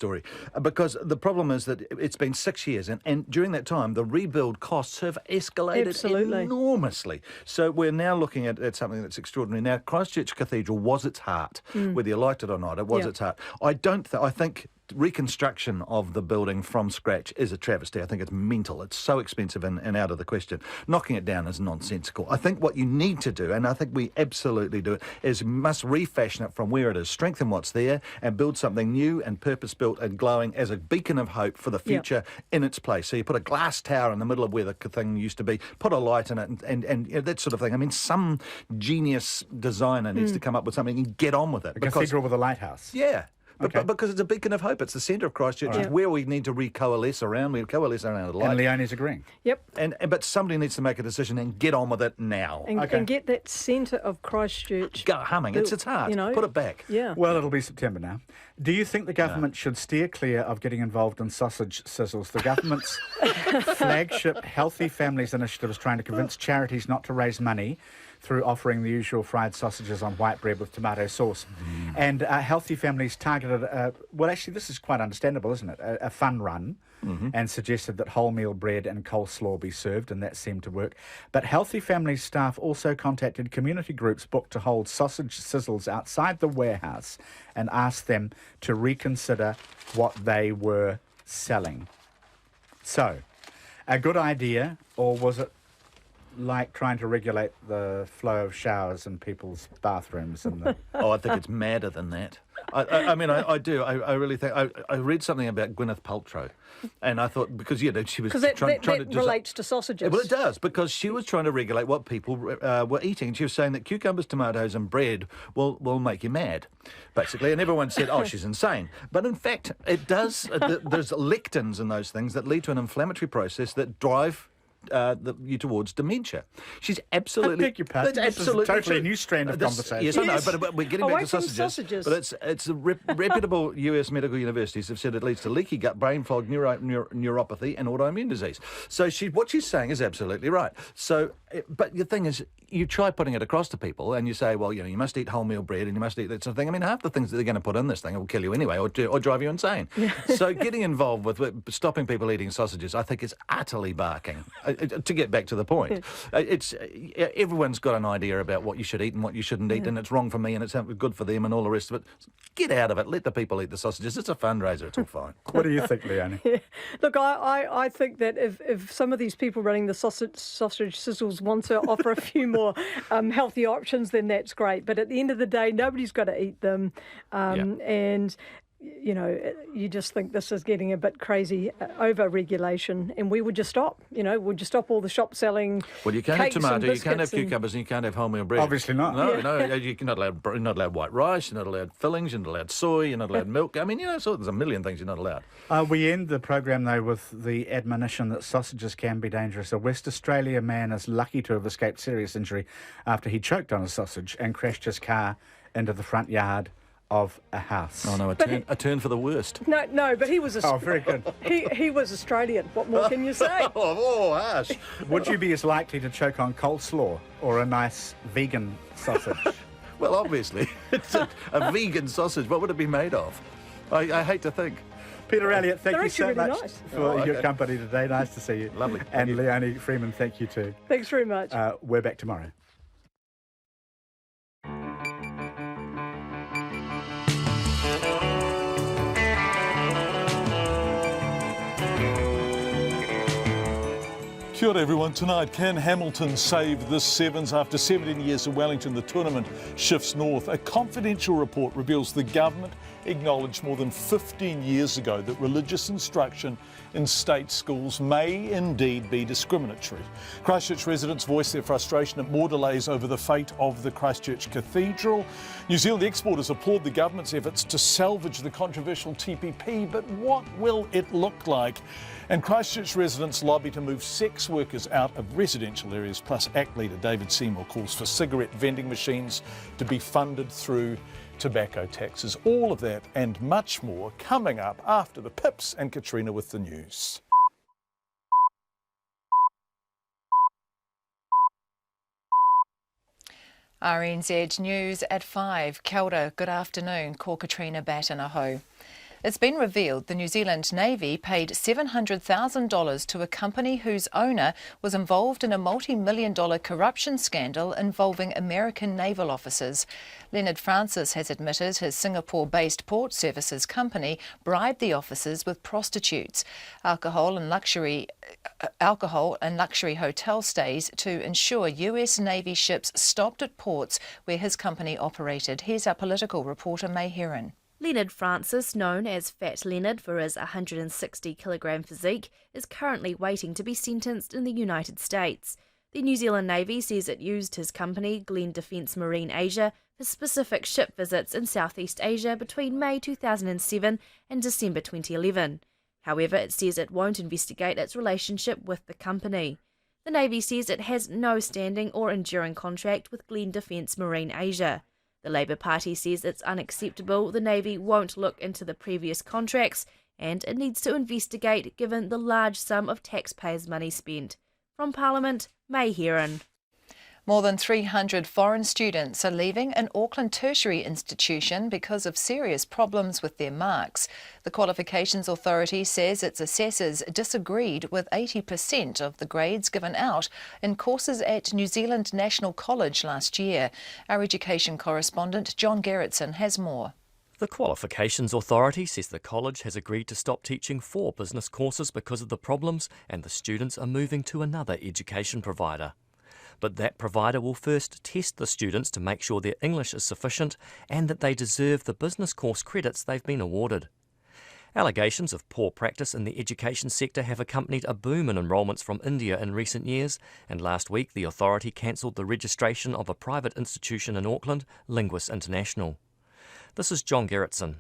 story, because the problem is that it's been 6 years, and during that time, the rebuild costs have escalated enormously. So we're now looking at something that's extraordinary. Now, Christchurch Cathedral was its heart, whether you liked it or not, it was its heart. I think reconstruction of the building from scratch is a travesty. I think it's mental. It's so expensive and out of the question. Knocking it down is nonsensical. I think what you need to do, and I think we absolutely do it, is must refashion it from where it is, strengthen what's there, and build something new and purpose-built and glowing as a beacon of hope for the future in its place. So you put a glass tower in the middle of where the thing used to be, put a light in it, and you know, that sort of thing. I mean, some genius designer needs to come up with something and get on with it. A cathedral with a lighthouse. Yeah. But because it's a beacon of hope. It's the centre of Christchurch. It's where we need to coalesce around. We coalesce around a light. And Leonie's agreeing. Yep. But somebody needs to make a decision and get on with it now. And get that centre of Christchurch go humming. built, it's hard. You know? Put it back. Yeah. Well, it'll be September now. Do you think the government should steer clear of getting involved in sausage sizzles? The government's flagship Healthy Families initiative is trying to convince charities not to raise money through offering the usual fried sausages on white bread with tomato sauce. And Healthy Families targeted, well, actually, this is quite understandable, isn't it? A fun run, and suggested that wholemeal bread and coleslaw be served, and that seemed to work. But Healthy Families staff also contacted community groups booked to hold sausage sizzles outside the warehouse and asked them to reconsider what they were selling. So, a good idea, or was it like trying to regulate the flow of showers in people's bathrooms? And the... I think it's madder than that. I mean, I do. I really think... I read something about Gwyneth Paltrow, and I thought, because, you know, she was trying to... That relates to sausages. Well, it does, because she was trying to regulate what people were eating. She was saying that cucumbers, tomatoes and bread will make you mad, basically. And everyone said, oh, she's insane. But in fact, it does. There's lectins in those things that lead to an inflammatory process that drive you towards dementia. She's absolutely... I beg your pardon. That's absolutely This is totally true. a new strand of conversation. Yes, I know, but we're getting back to sausages. But it's reputable US medical universities have said it leads to leaky gut, brain fog, neuropathy and autoimmune disease. So what she's saying is absolutely right. So, but the thing is, you try putting it across to people and you say, well, you know, you must eat wholemeal bread and you must eat that sort of thing. I mean, half the things that they're going to put in this thing will kill you anyway or drive you insane. So getting involved with stopping people eating sausages, I think is utterly barking. To get back to the point, everyone's got an idea about what you should eat and what you shouldn't eat, and it's wrong for me and it's good for them and all the rest of it. Get out of it. Let the people eat the sausages. It's a fundraiser. It's all fine. What do you think, Leonie? Look, I think that if some of these people running the sausage sizzles want to offer a few more healthy options, then that's great. But at the end of the day, nobody's got to eat them, and you know, you just think this is getting a bit crazy, over-regulation, and we would just stop. You know, we'd just stop all the shop selling. Well, you can't have tomato, you can't have cucumbers, and you can't have wholemeal bread. Obviously not. No, you're not allowed white rice, you're not allowed fillings, you're not allowed soy, you're not allowed milk. I mean, you know, so there's a million things you're not allowed. We end the program, though, with the admonition that sausages can be dangerous. A West Australia man is lucky to have escaped serious injury after he choked on a sausage and crashed his car into the front yard of a house. Oh no, a turn for the worst. No, but he was very good. He was Australian. What more can you say? Harsh. Would you be as likely to choke on coleslaw or a nice vegan sausage? Well, obviously, it's a vegan sausage. What would it be made of? I hate to think. Peter Elliott, thank They're you so really much nice. for your company today. Nice to see you. Lovely. And Leonie Freeman, thank you too. Thanks very much. We're back tomorrow. Kia ora everyone. Tonight, can Hamilton save the Sevens? After 17 years of Wellington, the tournament shifts north. A confidential report reveals the government acknowledged more than 15 years ago that religious instruction in state schools may indeed be discriminatory. Christchurch residents voiced their frustration at more delays over the fate of the Christchurch Cathedral. New Zealand exporters applaud the government's efforts to salvage the controversial TPP, but what will it look like? And Christchurch residents lobby to move sex workers out of residential areas, plus ACT leader David Seymour calls for cigarette vending machines to be funded through tobacco taxes. All of that and much more coming up after the Pips and Katrina with the news. RNZ News at 5. Kia ora, good afternoon. Ko Katrina Batanaho. It's been revealed the New Zealand Navy paid $700,000 to a company whose owner was involved in a multi-million-dollar corruption scandal involving American naval officers. Leonard Francis has admitted his Singapore-based port services company bribed the officers with prostitutes, alcohol and luxury hotel stays to ensure US Navy ships stopped at ports where his company operated. Here's our political reporter, May Heron. Leonard Francis, known as Fat Leonard for his 160-kilogram physique, is currently waiting to be sentenced in the United States. The New Zealand Navy says it used his company, Glen Defence Marine Asia, for specific ship visits in Southeast Asia between May 2007 and December 2011. However, it says it won't investigate its relationship with the company. The Navy says it has no standing or enduring contract with Glen Defence Marine Asia. The Labour Party says it's unacceptable the Navy won't look into the previous contracts and it needs to investigate given the large sum of taxpayers' money spent. From Parliament, May Heron. More than 300 foreign students are leaving an Auckland tertiary institution because of serious problems with their marks. The Qualifications Authority says its assessors disagreed with 80% of the grades given out in courses at New Zealand National College last year. Our education correspondent John Gerritsen has more. The Qualifications Authority says the college has agreed to stop teaching 4 business courses because of the problems, and the students are moving to another education provider. But that provider will first test the students to make sure their English is sufficient and that they deserve the business course credits they've been awarded. Allegations of poor practice in the education sector have accompanied a boom in enrolments from India in recent years, and last week the authority cancelled the registration of a private institution in Auckland, Linguists International. This is John Gerritsen.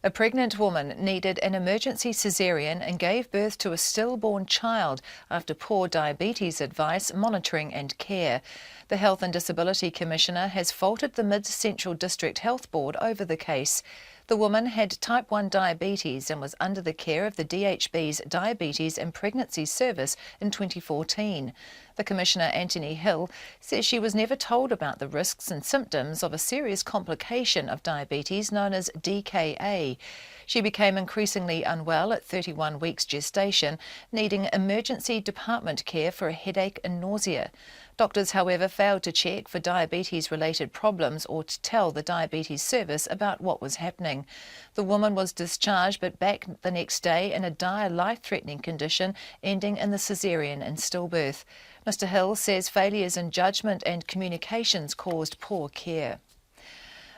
A pregnant woman needed an emergency caesarean and gave birth to a stillborn child after poor diabetes advice, monitoring and care. The Health and Disability Commissioner has faulted the Mid-Central District Health Board over the case. The woman had type 1 diabetes and was under the care of the DHB's Diabetes and Pregnancy Service in 2014. The Commissioner, Anthony Hill, says she was never told about the risks and symptoms of a serious complication of diabetes known as DKA. She became increasingly unwell at 31 weeks gestation, needing emergency department care for a headache and nausea. Doctors, however, failed to check for diabetes-related problems or to tell the diabetes service about what was happening. The woman was discharged but back the next day in a dire life-threatening condition, ending in the caesarean and stillbirth. Mr Hill says failures in judgment and communications caused poor care.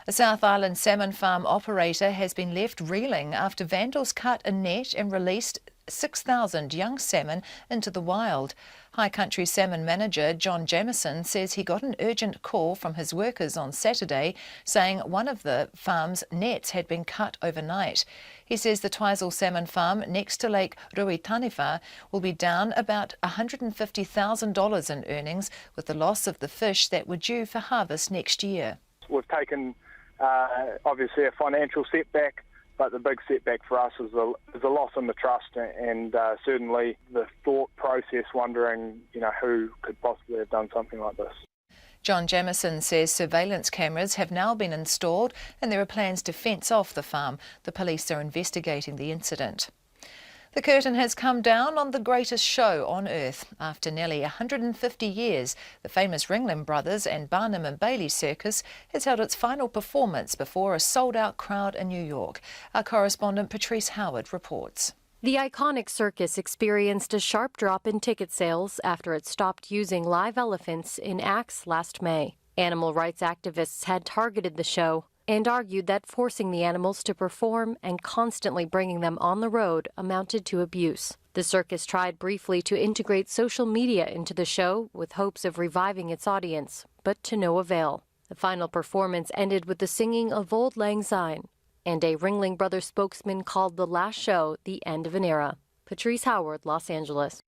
A South Island salmon farm operator has been left reeling after vandals cut a net and released 6,000 young salmon into the wild. High Country salmon manager John Jamieson says he got an urgent call from his workers on Saturday saying one of the farm's nets had been cut overnight. He says the Twizel salmon farm next to Lake Ruitaniwha will be down about $150,000 in earnings with the loss of the fish that were due for harvest next year. We've taken obviously a financial setback, but the big setback for us is a loss in the trust and certainly the thought process wondering, who could possibly have done something like this. John Jamieson says surveillance cameras have now been installed and there are plans to fence off the farm. The police are investigating the incident. The curtain has come down on the greatest show on earth. After nearly 150 years, the famous Ringling Brothers and Barnum and Bailey Circus has held its final performance before a sold-out crowd in New York. Our correspondent Patrice Howard reports. The iconic circus experienced a sharp drop in ticket sales after it stopped using live elephants in acts last May. Animal rights activists had targeted the show and argued that forcing the animals to perform and constantly bringing them on the road amounted to abuse. The circus tried briefly to integrate social media into the show with hopes of reviving its audience, but to no avail. The final performance ended with the singing of Auld Lang Syne, and a Ringling Brothers spokesman called the last show the end of an era. Patrice Howard, Los Angeles.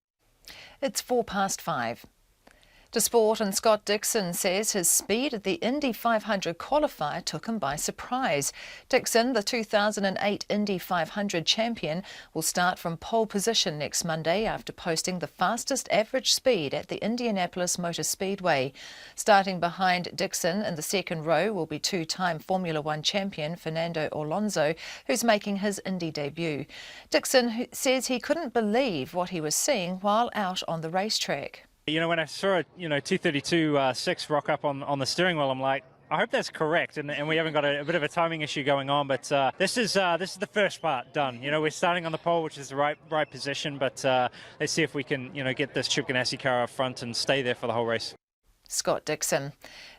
It's 5:04. To sport, and Scott Dixon says his speed at the Indy 500 qualifier took him by surprise. Dixon, the 2008 Indy 500 champion, will start from pole position next Monday after posting the fastest average speed at the Indianapolis Motor Speedway. Starting behind Dixon in the second row will be two-time Formula One champion Fernando Alonso, who's making his Indy debut. Dixon says he couldn't believe what he was seeing while out on the racetrack. You know, when I saw a 232.6 rock up on the steering wheel, I'm like, I hope that's correct, and we haven't got a bit of a timing issue going on. But this is the first part done. You know, we're starting on the pole, which is the right position. But let's see if we can get this Chip Ganassi car up front and stay there for the whole race. Scott Dixon.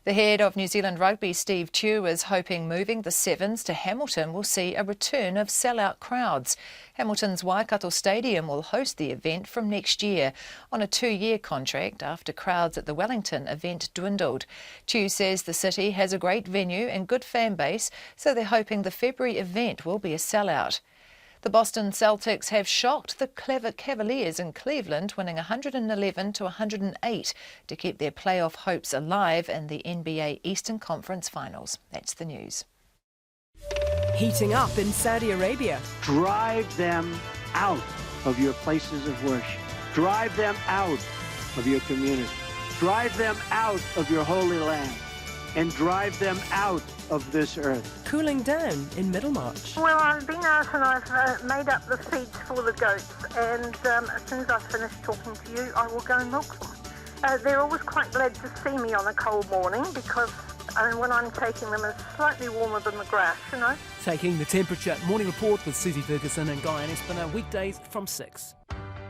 The head of New Zealand Rugby, Steve Tew, is hoping moving the Sevens to Hamilton will see a return of sellout crowds. Hamilton's Waikato Stadium will host the event from next year on a 2-year contract after crowds at the Wellington event dwindled. Tew says the city has a great venue and good fan base, so they're hoping the February event will be a sellout. The Boston Celtics have shocked the clever Cavaliers in Cleveland, winning 111-108 to keep their playoff hopes alive in the NBA Eastern Conference Finals. That's the news. Heating up in Saudi Arabia. Drive them out of your places of worship. Drive them out of your community. Drive them out of your holy land. And drive them out of this earth. Cooling down in Middlemarch. Well, I've been out and I've made up the feeds for the goats, and as soon as I've finished talking to you, I will go and milk them. They're always quite glad to see me on a cold morning because when I'm taking them, it's slightly warmer than the grass, you know. Taking the temperature morning report with Susie Ferguson and Guy and Espiner, weekdays from 6.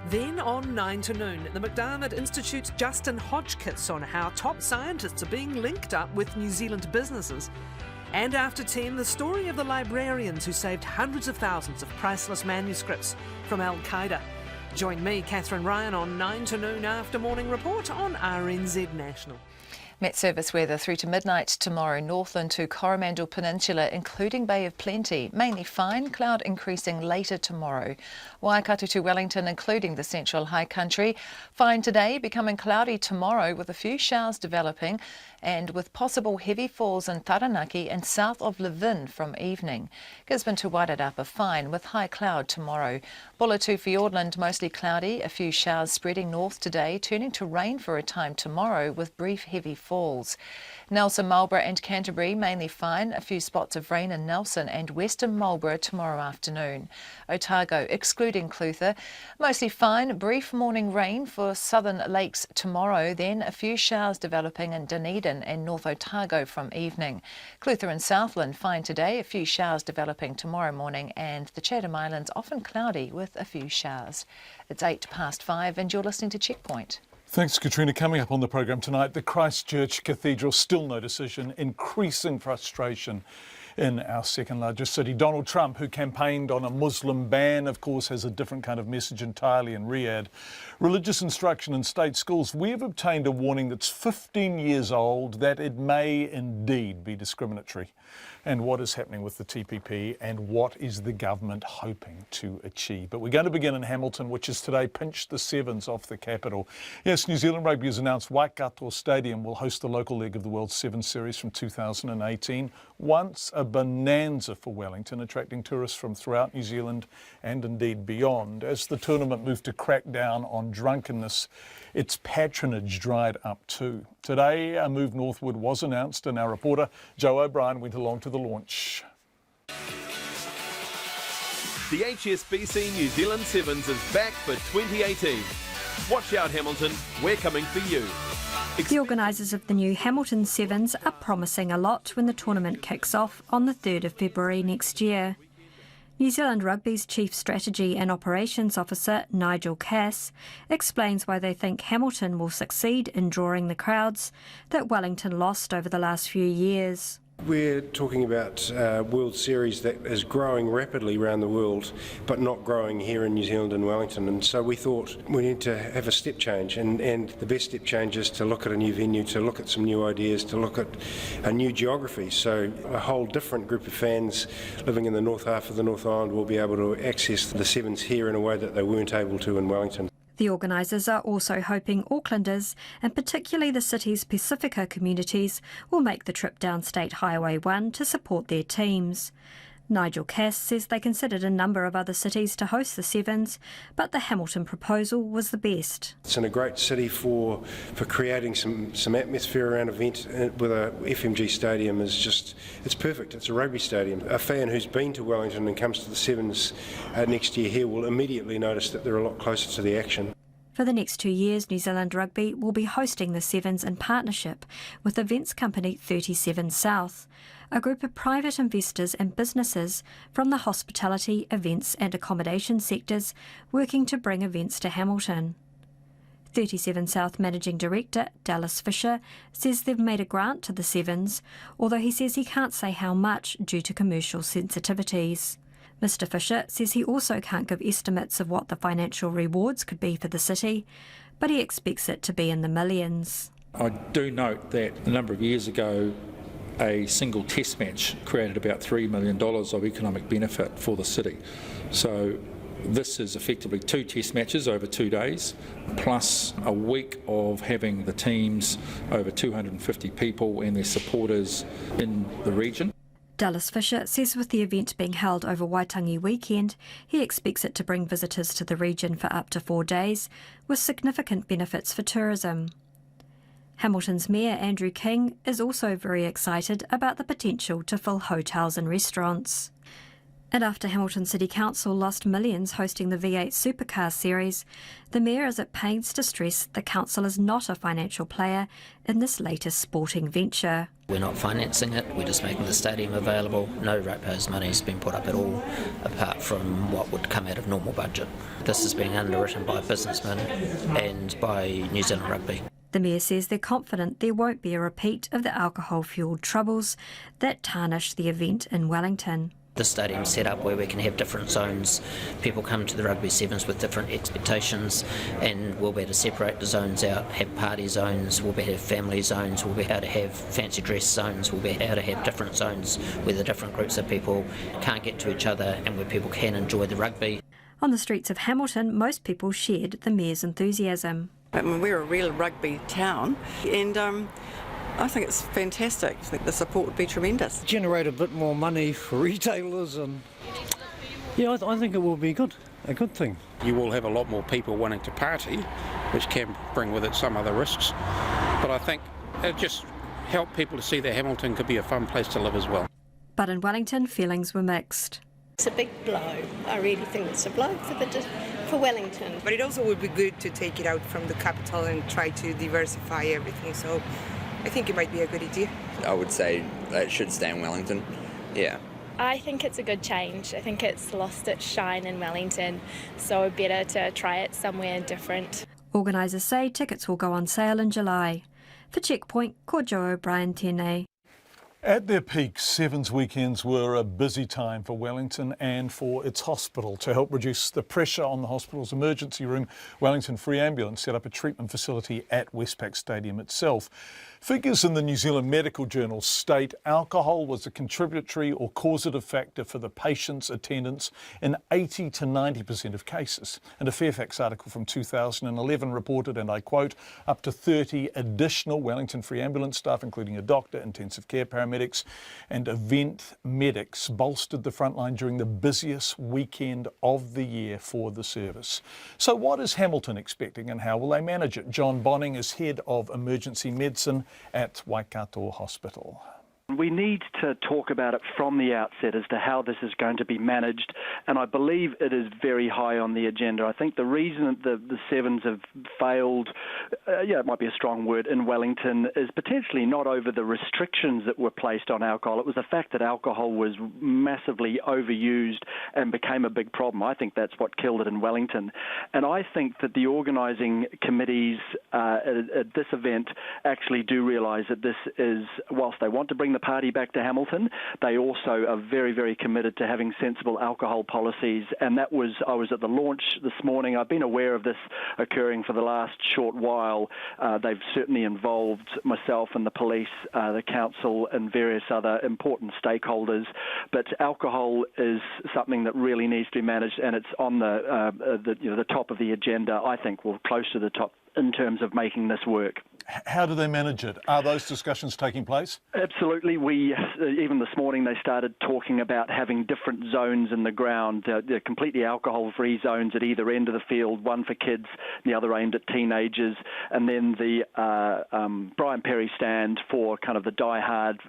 Then on 9 to noon, the McDermott Institute's Justin Hodgkiss on how top scientists are being linked up with New Zealand businesses. And after 10, the story of the librarians who saved hundreds of thousands of priceless manuscripts from Al-Qaeda. Join me, Catherine Ryan, on 9 to noon after morning report on RNZ National. Met Service weather through to midnight tomorrow, Northland to Coromandel Peninsula, including Bay of Plenty. Mainly fine, cloud increasing later tomorrow. Waikato to Wellington, including the central high country. Fine today, becoming cloudy tomorrow with a few showers developing and with possible heavy falls in Taranaki and south of Levin from evening. Gisborne to Wairarapa fine with high cloud tomorrow. Bulla to Fiordland mostly cloudy, a few showers spreading north today, turning to rain for a time tomorrow with brief heavy falls. Nelson, Marlborough and Canterbury mainly fine, a few spots of rain in Nelson and western Marlborough tomorrow afternoon. Otago, excluding Clutha, mostly fine, brief morning rain for southern lakes tomorrow, then a few showers developing in Dunedin and North Otago from evening. Clutha and Southland fine today, a few showers developing tomorrow morning, and the Chatham Islands often cloudy with a few showers. It's 5:08 and you're listening to Checkpoint. Thanks, Katrina. Coming up on the programme tonight, the Christchurch Cathedral, still no decision, increasing frustration in our second largest city. Donald Trump, who campaigned on a Muslim ban, of course, has a different kind of message entirely in Riyadh. Religious instruction in state schools. We have obtained a warning that's 15 years old that it may indeed be discriminatory. And what is happening with the TPP and what is the government hoping to achieve? But we're going to begin in Hamilton, which has today pinched the Sevens off the capital. Yes, New Zealand Rugby has announced Waikato Stadium will host the local leg of the World Sevens Series from 2018. Once a bonanza for Wellington, attracting tourists from throughout New Zealand and indeed beyond. As the tournament moved to crack down on drunkenness, its patronage dried up too. Today, a move northward was announced, and our reporter Joe O'Brien went along to the launch. The HSBC New Zealand Sevens is back for 2018. Watch out, Hamilton, we're coming for you. The organisers of the new Hamilton Sevens are promising a lot when the tournament kicks off on the 3rd of February next year. New Zealand Rugby's Chief Strategy and Operations Officer, Nigel Cass, explains why they think Hamilton will succeed in drawing the crowds that Wellington lost over the last few years. We're talking about a World Series that is growing rapidly around the world, but not growing here in New Zealand and Wellington. And so we thought we need to have a step change. And the best step change is to look at a new venue, to look at some new ideas, to look at a new geography. So a whole different group of fans living in the north half of the North Island will be able to access the Sevens here in a way that they weren't able to in Wellington. The organisers are also hoping Aucklanders, and particularly the city's Pacifica communities, will make the trip down State Highway 1 to support their teams. Nigel Cass says they considered a number of other cities to host the Sevens, but the Hamilton proposal was the best. It's in a great city for creating some atmosphere around an event with a FMG stadium it's perfect. It's a rugby stadium. A fan who's been to Wellington and comes to the Sevens next year here will immediately notice that they're a lot closer to the action. For the next 2 years, New Zealand Rugby will be hosting the Sevens in partnership with events company 37 South, a group of private investors and businesses from the hospitality, events and accommodation sectors working to bring events to Hamilton. 37 South Managing Director Dallas Fisher says they've made a grant to the Sevens, although he says he can't say how much due to commercial sensitivities. Mr Fisher says he also can't give estimates of what the financial rewards could be for the city, but he expects it to be in the millions. I do note that a number of years ago a single test match created about $3 million of economic benefit for the city. So this is effectively 2 test matches over 2 days, plus a week of having the teams, over 250 people and their supporters in the region. Dallas Fisher says with the event being held over Waitangi weekend, he expects it to bring visitors to the region for up to 4 days, with significant benefits for tourism. Hamilton's Mayor Andrew King is also very excited about the potential to fill hotels and restaurants. And after Hamilton City Council lost millions hosting the V8 Supercar Series, the Mayor is at pains to stress the council is not a financial player in this latest sporting venture. We're not financing it, we're just making the stadium available. No ratepayers' money has been put up at all, apart from what would come out of normal budget. This is being underwritten by businessmen and by New Zealand Rugby. The Mayor says they're confident there won't be a repeat of the alcohol-fuelled troubles that tarnished the event in Wellington. The stadium's set up where we can have different zones. People come to the Rugby Sevens with different expectations, and we'll be able to separate the zones out, have party zones, we'll be able to have family zones, we'll be able to have fancy dress zones, we'll be able to have different zones where the different groups of people can't get to each other and where people can enjoy the rugby. On the streets of Hamilton, most people shared the Mayor's enthusiasm. I mean, we're a real rugby town, and I think it's fantastic. I think the support would be tremendous. Generate a bit more money for retailers, and yeah, I think it will be a good thing. You will have a lot more people wanting to party, which can bring with it some other risks, but I think it just help people to see that Hamilton could be a fun place to live as well. But in Wellington, feelings were mixed. It's a big blow. I really think it's a blow for Wellington. But it also would be good to take it out from the capital and try to diversify everything. So I think it might be a good idea. I would say it should stay in Wellington. Yeah. I think it's a good change. I think it's lost its shine in Wellington, so better to try it somewhere different. Organisers say tickets will go on sale in July. For Checkpoint, ko Joe O'Brien tēnei. At their peak, Sevens weekends were a busy time for Wellington and for its hospital. To help reduce the pressure on the hospital's emergency room, Wellington Free Ambulance set up a treatment facility at Westpac Stadium itself. Figures in the New Zealand Medical Journal state alcohol was a contributory or causative factor for the patient's attendance in 80 to 90% of cases. And a Fairfax article from 2011 reported, and I quote, up to 30 additional Wellington Free Ambulance staff, including a doctor, intensive care paramedics and event medics, bolstered the frontline during the busiest weekend of the year for the service. So what is Hamilton expecting and how will they manage it? John Bonning is Head of Emergency Medicine at Waikato Hospital. We need to talk about it from the outset as to how this is going to be managed, and I believe it is very high on the agenda. I think the reason that the Sevens have failed, it might be a strong word, in Wellington is potentially not over the restrictions that were placed on alcohol. It was the fact that alcohol was massively overused and became a big problem. I think that's what killed it in Wellington. And I think that the organising committees at this event actually do realise that this is, whilst they want to bring the the party back to Hamilton. They also are very, very committed to having sensible alcohol policies, and I was at the launch this morning. I've been aware of this occurring for the last short while. They've certainly involved myself and the police, the council, and various other important stakeholders. But alcohol is something that really needs to be managed, and it's on the top of the agenda. I think, well, close to the top in terms of making this work. How do they manage it? Are those discussions taking place? Absolutely. Even this morning they started talking about having different zones in the ground. They're completely alcohol-free zones at either end of the field, one for kids, the other aimed at teenagers, and then the Brian Perry stand for kind of the die-hard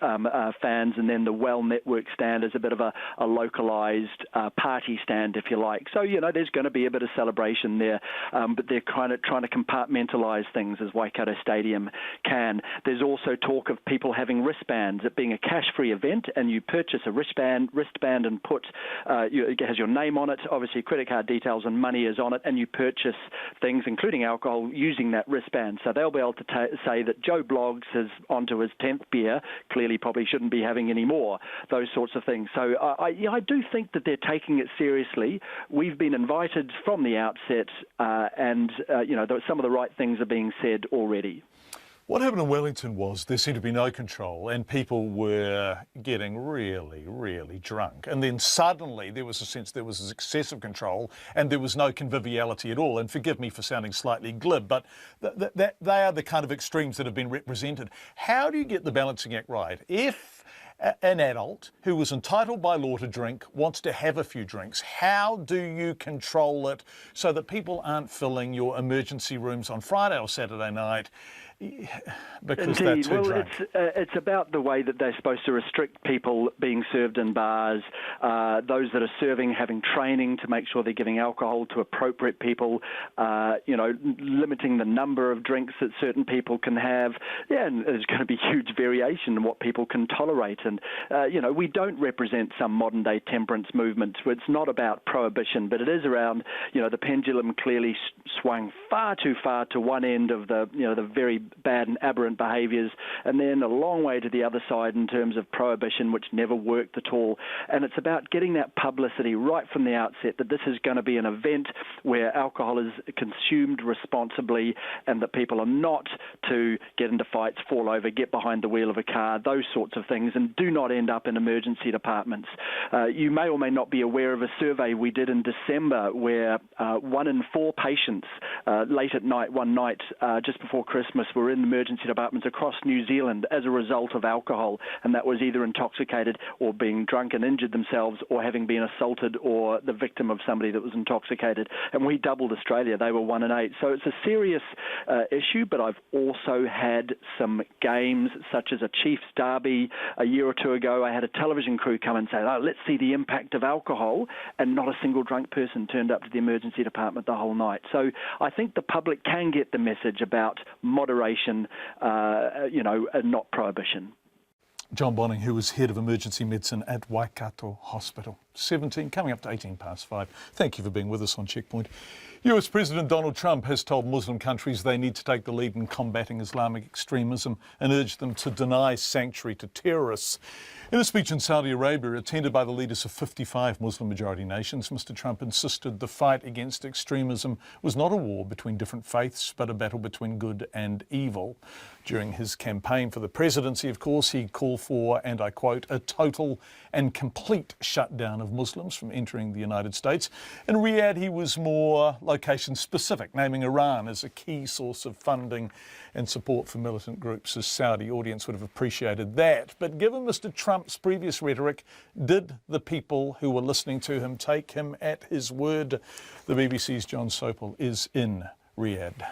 fans, and then the Well Network stand is a bit of a localised party stand, if you like. So, there's going to be a bit of celebration there, but they're kind of trying to compartmentalise things as Waikato Stadium can. There's also talk of people having wristbands, it being a cash-free event, and you purchase a wristband and put, it has your name on it, obviously credit card details and money is on it, and you purchase things, including alcohol, using that wristband. So they'll be able to say that Joe Bloggs is onto his 10th beer, clearly probably shouldn't be having any more, those sorts of things. So I do think that they're taking it seriously. We've been invited from the outset, and some of the right things are being said already. What happened in Wellington was there seemed to be no control and people were getting really, really drunk. And then suddenly there was a sense there was excessive control and there was no conviviality at all. And forgive me for sounding slightly glib, but they are the kind of extremes that have been represented. How do you get the balancing act right? If an adult who was entitled by law to drink wants to have a few drinks, how do you control it so that people aren't filling your emergency rooms on Friday or Saturday night because they're too drunk? It's about the way that they're supposed to restrict people being served in bars, those that are serving having training to make sure they're giving alcohol to appropriate people, limiting the number of drinks that certain people can have. Yeah, and there's going to be huge variation in what people can tolerate. And, we don't represent some modern-day temperance movement. It's not about prohibition, but it is around, the pendulum clearly swung far too far to one end of the very bad and aberrant behaviours, and then a long way to the other side in terms of prohibition, which never worked at all. And it's about getting that publicity right from the outset that this is going to be an event where alcohol is consumed responsibly and that people are not to get into fights, fall over, get behind the wheel of a car, those sorts of things, and do not end up in emergency departments. You may or may not be aware of a survey we did in December where 1 in 4 patients late at night, one night just before Christmas, were in emergency departments across New Zealand as a result of alcohol, and that was either intoxicated or being drunk and injured themselves or having been assaulted or the victim of somebody that was intoxicated. And we doubled Australia. They were 1 in 8. So it's a serious issue, but I've also had some games such as a Chiefs derby a year or two ago. I had a television crew come and say, let's see the impact of alcohol, and not a single drunk person turned up to the emergency department the whole night. So I think the public can get the message about moderation, and not prohibition. John Bonning, who was head of emergency medicine at Waikato Hospital. 17, coming up to 5:18. Thank you for being with us on Checkpoint. US President Donald Trump has told Muslim countries they need to take the lead in combating Islamic extremism and urged them to deny sanctuary to terrorists. In a speech in Saudi Arabia, attended by the leaders of 55 Muslim-majority nations, Mr. Trump insisted the fight against extremism was not a war between different faiths, but a battle between good and evil. During his campaign for the presidency, of course, he called for, and I quote, a total and complete shutdown of Muslims from entering the United States. In Riyadh, he was more location-specific, naming Iran as a key source of funding and support for militant groups. His Saudi audience would have appreciated that. But given Mr. Trump's previous rhetoric, did the people who were listening to him take him at his word? The BBC's John Sopel is in Riyadh.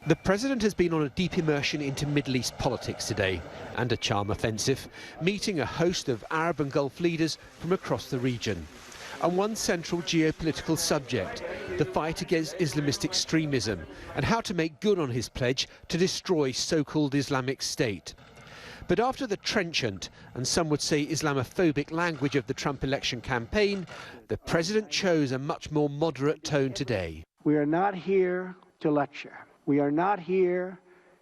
The president has been on a deep immersion into Middle East politics today and a charm offensive, meeting a host of Arab and Gulf leaders from across the region. And one central geopolitical subject, the fight against Islamist extremism and how to make good on his pledge to destroy so-called Islamic State. But after the trenchant and some would say Islamophobic language of the Trump election campaign, the president chose a much more moderate tone today. We are not here to lecture. We are not here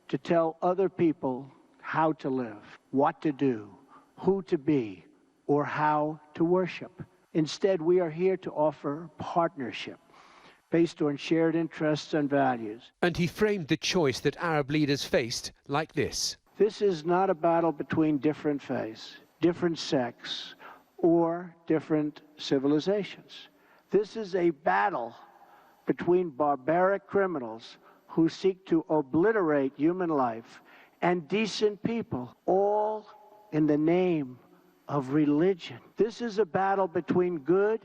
to tell other people how to live, what to do, who to be or how to worship. Instead, we are here to offer partnership based on shared interests and values. And he framed the choice that Arab leaders faced like this. This is not a battle between different faiths, different sects, or different civilizations. This is a battle between barbaric criminals who seek to obliterate human life and decent people, all in the name of religion. This is a battle between good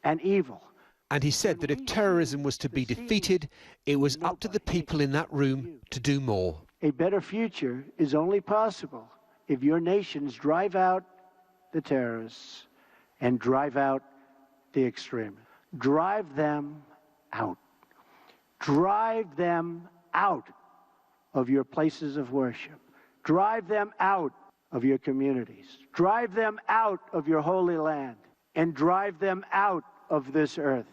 and evil. And he said that if terrorism was to be defeated, it was up to the people in that room to do more. A better future is only possible if your nations drive out the terrorists and drive out the extremists. Drive them out. Drive them out of your places of worship. Drive them out of your communities. Drive them out of your holy land. And drive them out of this earth.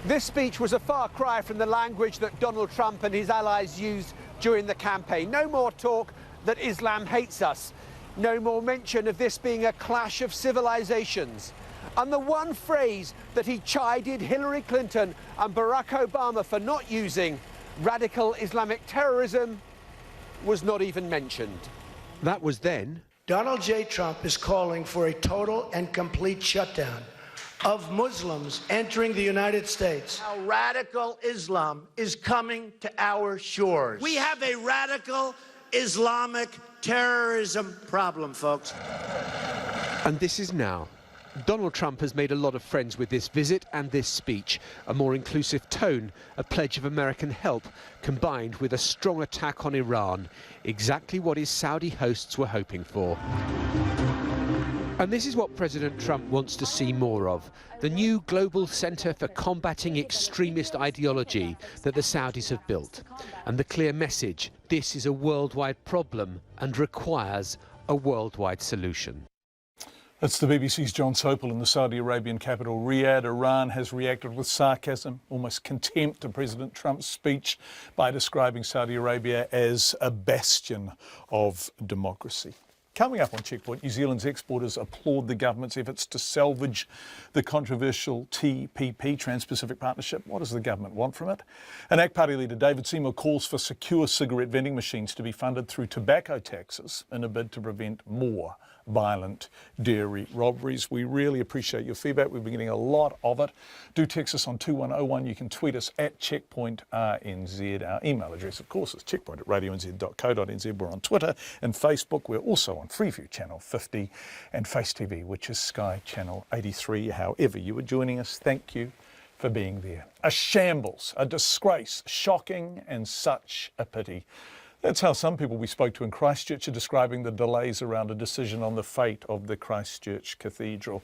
This speech was a far cry from the language that Donald Trump and his allies used during the campaign. No more talk that Islam hates us. No more mention of this being a clash of civilizations. And the one phrase that he chided Hillary Clinton and Barack Obama for not using, radical Islamic terrorism, was not even mentioned. That was then. Donald J. Trump is calling for a total and complete shutdown of Muslims entering the United States. Now, radical Islam is coming to our shores. We have a radical Islamic terrorism problem, folks. And this is now. Donald Trump has made a lot of friends with this visit and this speech. A more inclusive tone, a pledge of American help, combined with a strong attack on Iran. Exactly what his Saudi hosts were hoping for. And this is what President Trump wants to see more of. The new global centre for combating extremist ideology that the Saudis have built. And the clear message, this is a worldwide problem and requires a worldwide solution. It's the BBC's John Campbell in the Saudi Arabian capital, Riyadh. Iran has reacted with sarcasm, almost contempt to President Trump's speech by describing Saudi Arabia as a bastion of democracy. Coming up on Checkpoint, New Zealand's exporters applaud the government's efforts to salvage the controversial TPP, Trans-Pacific Partnership. What does the government want from it? And ACT Party leader David Seymour calls for secure cigarette vending machines to be funded through tobacco taxes in a bid to prevent more violent dairy robberies. We really appreciate your feedback. We've been getting a lot of it. Do text us on 2101. You can tweet us at CheckpointRNZ. Our email address, of course, is checkpoint@radionz.co.nz. We're on Twitter and Facebook. We're also on Freeview Channel 50 and Face TV, which is Sky Channel 83. However you are joining us, thank you for being there. A shambles, a disgrace, shocking and such a pity. That's how some people we spoke to in Christchurch are describing the delays around a decision on the fate of the Christchurch Cathedral.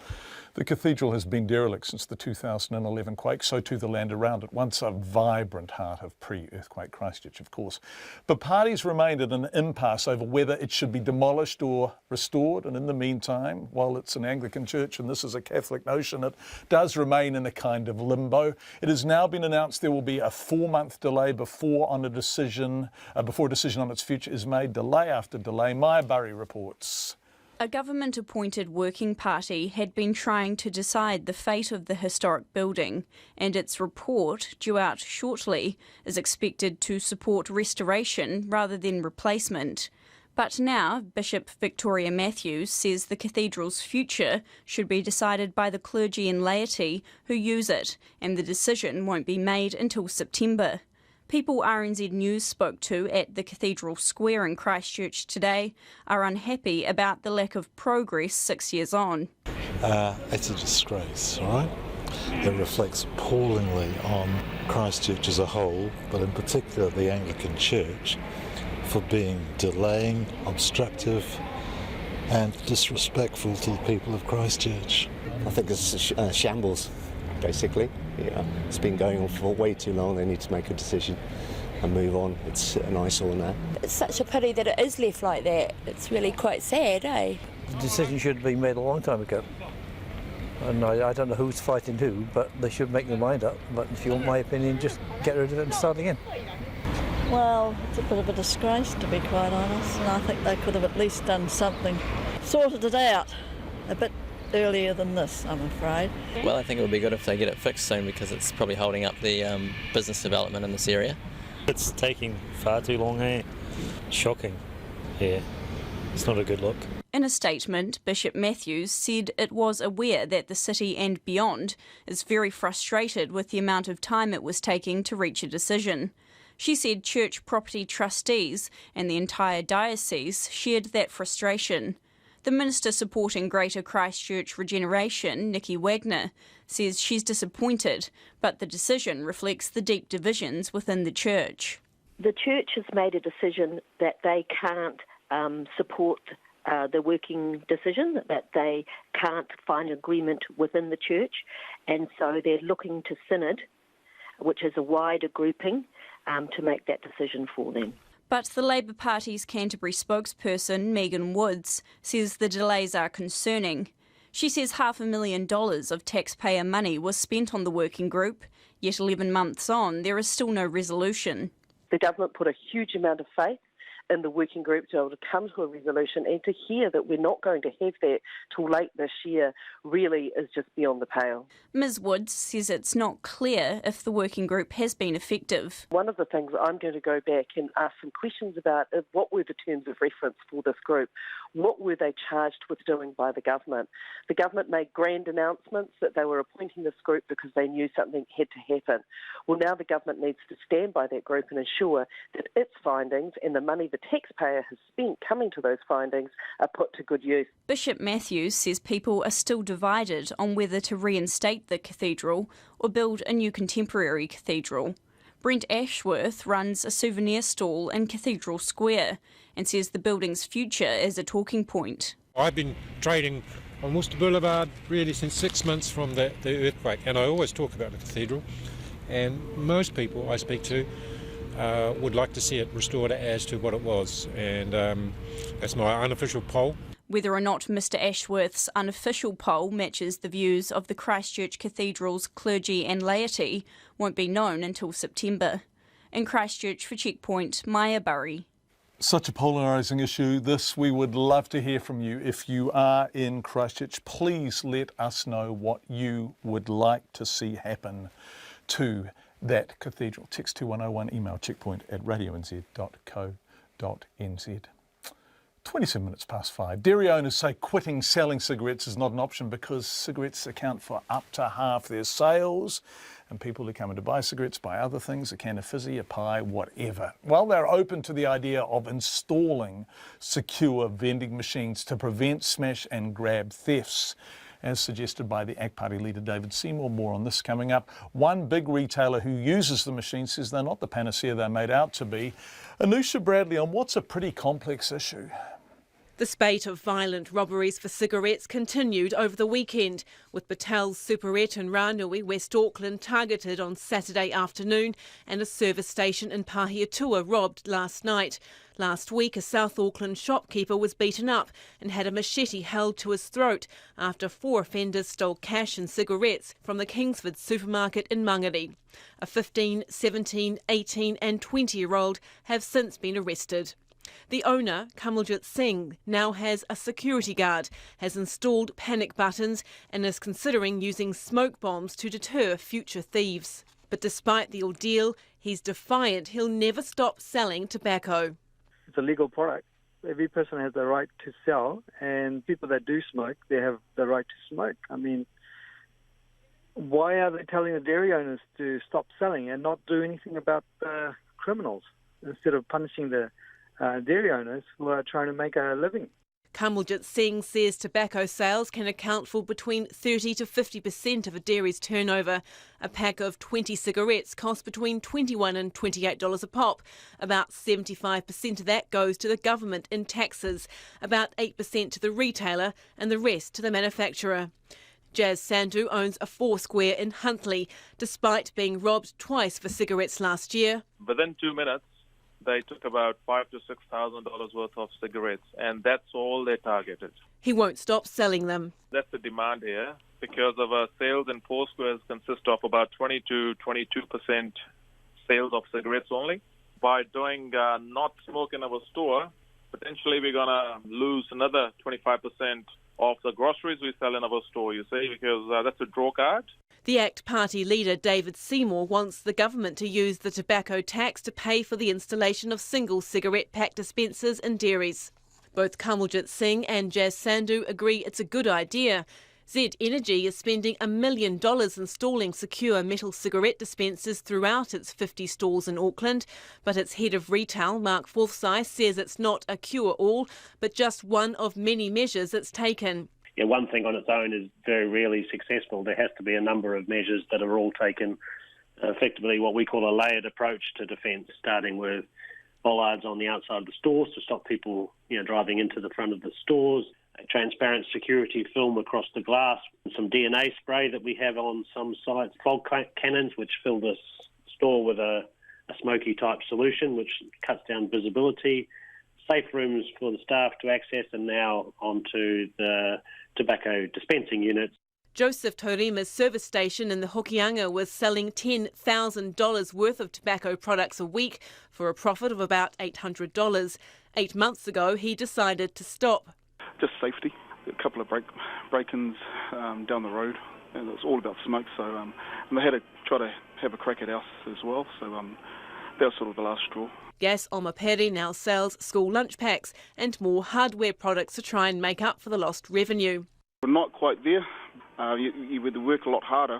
The cathedral has been derelict since the 2011 quake, so too the land around it, once a vibrant heart of pre-earthquake Christchurch, of course. But parties remained at an impasse over whether it should be demolished or restored, and in the meantime, while it's an Anglican church and this is a Catholic notion, it does remain in a kind of limbo. It has now been announced there will be a 4-month delay before a decision on its future is made, delay after delay. Maya Burry reports. A government-appointed working party had been trying to decide the fate of the historic building, and its report, due out shortly, is expected to support restoration rather than replacement. But now, Bishop Victoria Matthews says the cathedral's future should be decided by the clergy and laity who use it, and the decision won't be made until September. People RNZ News spoke to at the Cathedral Square in Christchurch today are unhappy about the lack of progress 6 years on. It's a disgrace, right? It reflects appallingly on Christchurch as a whole, but in particular the Anglican Church, for being delaying, obstructive and disrespectful to the people of Christchurch. I think it's a shambles, basically. Yeah, it's been going on for way too long. They need to make a decision and move on. It's an eyesore now. It's such a pity that it is left like that. It's really quite sad, eh? The decision should have been made a long time ago. And I don't know who's fighting who, but they should make their mind up. But if you want my opinion, just get rid of it and start again. Well, it's a bit of a disgrace, to be quite honest, and I think they could have at least done something. sorted it out a bit earlier than this, I'm afraid. Well, I think it would be good if they get it fixed soon because it's probably holding up the business development in this area. It's taking far too long, eh? Shocking. Yeah, it's not a good look. In a statement, Bishop Matthews said it was aware that the city and beyond is very frustrated with the amount of time it was taking to reach a decision. She said church property trustees and the entire diocese shared that frustration. The minister supporting Greater Christchurch Regeneration, Nikki Wagner, says she's disappointed, but the decision reflects the deep divisions within the church. The church has made a decision that they can't support the working decision, that they can't find agreement within the church, and so they're looking to Synod, which is a wider grouping, to make that decision for them. But the Labour Party's Canterbury spokesperson, Megan Woods, says the delays are concerning. She says $500,000 of taxpayer money was spent on the working group, yet 11 months on, there is still no resolution. The government put a huge amount of faith in the working group to be able to come to a resolution, and to hear that we're not going to have that till late this year really is just beyond the pale. Ms Woods says it's not clear if the working group has been effective. One of the things I'm going to go back and ask some questions about is what were the terms of reference for this group? What were they charged with doing by the government? The government made grand announcements that they were appointing this group because they knew something had to happen. Well, now the government needs to stand by that group and ensure that its findings and the money the taxpayer has spent coming to those findings are put to good use. Bishop Matthews says people are still divided on whether to reinstate the cathedral or build a new contemporary cathedral. Brent Ashworth runs a souvenir stall in Cathedral Square and says the building's future is a talking point. I've been trading on Worcester Boulevard really since 6 months from the earthquake, and I always talk about the cathedral, and most people I speak to would like to see it restored as to what it was, and that's my unofficial poll. Whether or not Mr Ashworth's unofficial poll matches the views of the Christchurch Cathedral's clergy and laity won't be known until September. In Christchurch for Checkpoint, Maya Burry. Such a polarising issue, this. We would love to hear from you. If you are in Christchurch, please let us know what you would like to see happen to that cathedral. Text 2101, email checkpoint@radionz.co.nz. 27 minutes past 5. Dairy owners say quitting selling cigarettes is not an option because cigarettes account for up to half their sales, and people who come in to buy cigarettes buy other things, a can of fizzy, a pie, whatever. Well, they're open to the idea of installing secure vending machines to prevent smash and grab thefts, as suggested by the ACT Party leader David Seymour. More on this coming up. One big retailer who uses the machine says they're not the panacea they're made out to be. Anusha Bradley on what's a pretty complex issue. The spate of violent robberies for cigarettes continued over the weekend, with Batel's Superette in Ranui, West Auckland, targeted on Saturday afternoon and a service station in Pahiatua robbed last night. Last week, a South Auckland shopkeeper was beaten up and had a machete held to his throat after 4 offenders stole cash and cigarettes from the Kingsford supermarket in Mangere. A 15, 17, 18 and 20-year-old have since been arrested. The owner, Kamaljit Singh, now has a security guard, has installed panic buttons and is considering using smoke bombs to deter future thieves. But despite the ordeal, he's defiant he'll never stop selling tobacco. It's a legal product. Every person has the right to sell, and people that do smoke, they have the right to smoke. I mean, why are they telling the dairy owners to stop selling and not do anything about the criminals instead of punishing the dairy owners who are trying to make a living? Kamaljit Singh says tobacco sales can account for between 30 to 50% of a dairy's turnover. A pack of 20 cigarettes costs between $21 and $28 a pop. About 75% of that goes to the government in taxes, about 8% to the retailer and the rest to the manufacturer. Jazz Sandhu owns a 4-square in Huntly, despite being robbed twice for cigarettes last year. Within 2 minutes, they took about $5,000 to $6,000 worth of cigarettes, and that's all they targeted. He won't stop selling them. That's the demand here, because of our sales in 4 squares consist of about 20 to 22% sales of cigarettes only. By doing not smoke in our store, potentially we're going to lose another 25% of the groceries we sell in our store, you see, because that's a draw card. The ACT Party leader David Seymour wants the government to use the tobacco tax to pay for the installation of single cigarette pack dispensers in dairies. Both Kamaljit Singh and Jaz Sandhu agree it's a good idea. Z Energy is spending $1 million installing secure metal cigarette dispensers throughout its 50 stores in Auckland, but its head of retail, Mark Forsyth, says it's not a cure-all, but just one of many measures it's taken. Yeah, one thing on its own is very rarely successful. There has to be a number of measures that are all taken, effectively what we call a layered approach to defence, starting with bollards on the outside of the stores to stop people driving into the front of the stores, a transparent security film across the glass, some DNA spray that we have on some sites, fog cannons which fill the store with a smoky type solution which cuts down visibility, safe rooms for the staff to access, and now onto the tobacco dispensing units. Joseph Torima's service station in the Hokianga was selling $10,000 worth of tobacco products a week for a profit of about $800. 8 months ago, he decided to stop. Just safety. A couple of break-ins down the road, and it's all about smoke. So, and they had to try to have a crack at us as well. So that was sort of the last straw. Gas Omapere now sells school lunch packs and more hardware products to try and make up for the lost revenue. We're not quite there. You would work a lot harder,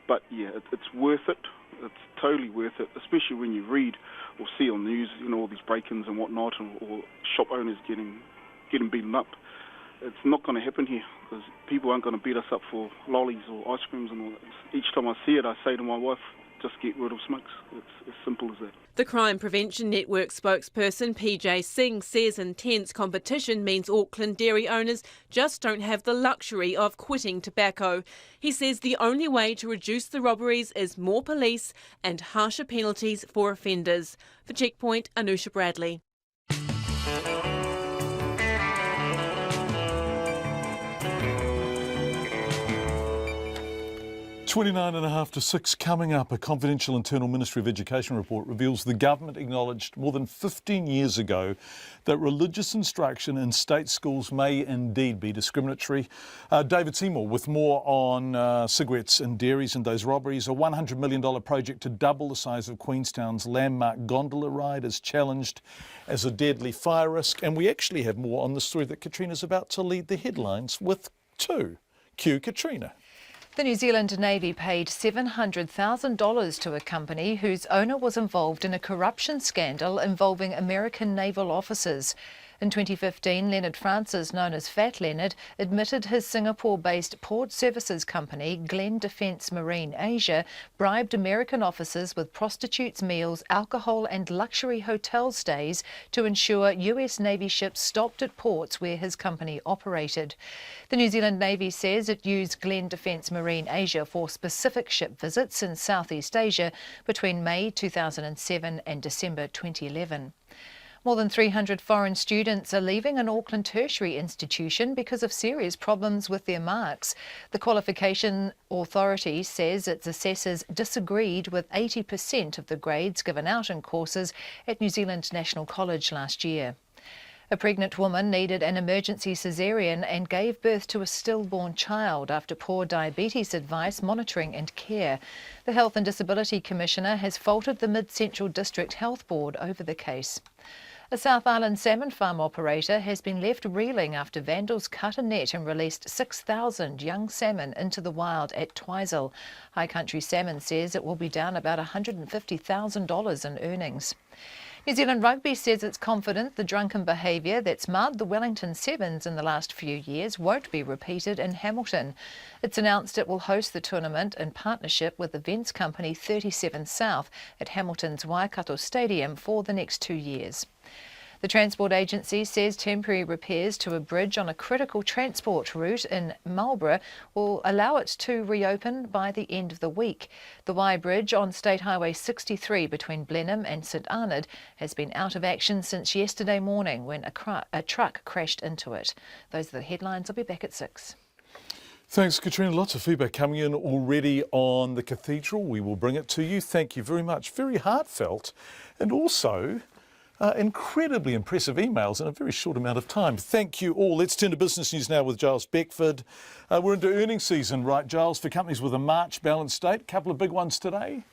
but yeah, it's worth it. It's totally worth it, especially when you read or see on the news, all these break-ins and whatnot, or shop owners getting beaten up. It's not going to happen here because people aren't going to beat us up for lollies or ice creams and all that. Each time I see it, I say to my wife, just get rid of smokes. It's as simple as that. The Crime Prevention Network spokesperson PJ Singh says intense competition means Auckland dairy owners just don't have the luxury of quitting tobacco. He says the only way to reduce the robberies is more police and harsher penalties for offenders. For Checkpoint, Anusha Bradley. 29.5 to 6 coming up. A confidential internal Ministry of Education report reveals the government acknowledged more than 15 years ago that religious instruction in state schools may indeed be discriminatory. David Seymour with more on cigarettes and dairies and those robberies. A $100 million project to double the size of Queenstown's landmark gondola ride is challenged as a deadly fire risk. And we actually have more on the story that Katrina's about to lead the headlines with too. Cue Katrina. The New Zealand Navy paid $700,000 to a company whose owner was involved in a corruption scandal involving American naval officers. In 2015, Leonard Francis, known as Fat Leonard, admitted his Singapore-based port services company, Glen Defence Marine Asia, bribed American officers with prostitutes' meals, alcohol and luxury hotel stays to ensure US Navy ships stopped at ports where his company operated. The New Zealand Navy says it used Glen Defence Marine Asia for specific ship visits in Southeast Asia between May 2007 and December 2011. More than 300 foreign students are leaving an Auckland tertiary institution because of serious problems with their marks. The Qualification Authority says its assessors disagreed with 80% of the grades given out in courses at New Zealand National College last year. A pregnant woman needed an emergency caesarean and gave birth to a stillborn child after poor diabetes advice, monitoring and care. The Health and Disability Commissioner has faulted the Mid-Central District Health Board over the case. A South Island salmon farm operator has been left reeling after vandals cut a net and released 6,000 young salmon into the wild at Twizel. High Country Salmon says it will be down about $150,000 in earnings. New Zealand Rugby says it's confident the drunken behaviour that's marred the Wellington Sevens in the last few years won't be repeated in Hamilton. It's announced it will host the tournament in partnership with events company 37 South at Hamilton's Waikato Stadium for the next 2 years. The Transport Agency says temporary repairs to a bridge on a critical transport route in Marlborough will allow it to reopen by the end of the week. The Y Bridge on State Highway 63 between Blenheim and St Arnaud has been out of action since yesterday morning when a truck crashed into it. Those are the headlines. I'll be back at 6. Thanks, Katrina. Lots of feedback coming in already on the Cathedral. We will bring it to you. Thank you very much. Very heartfelt. And also Incredibly impressive emails in a very short amount of time. Thank you all. Let's turn to business news now with Giles Beckford. We're into earnings season, right, Giles, for companies with a March balance state. A couple of big ones today.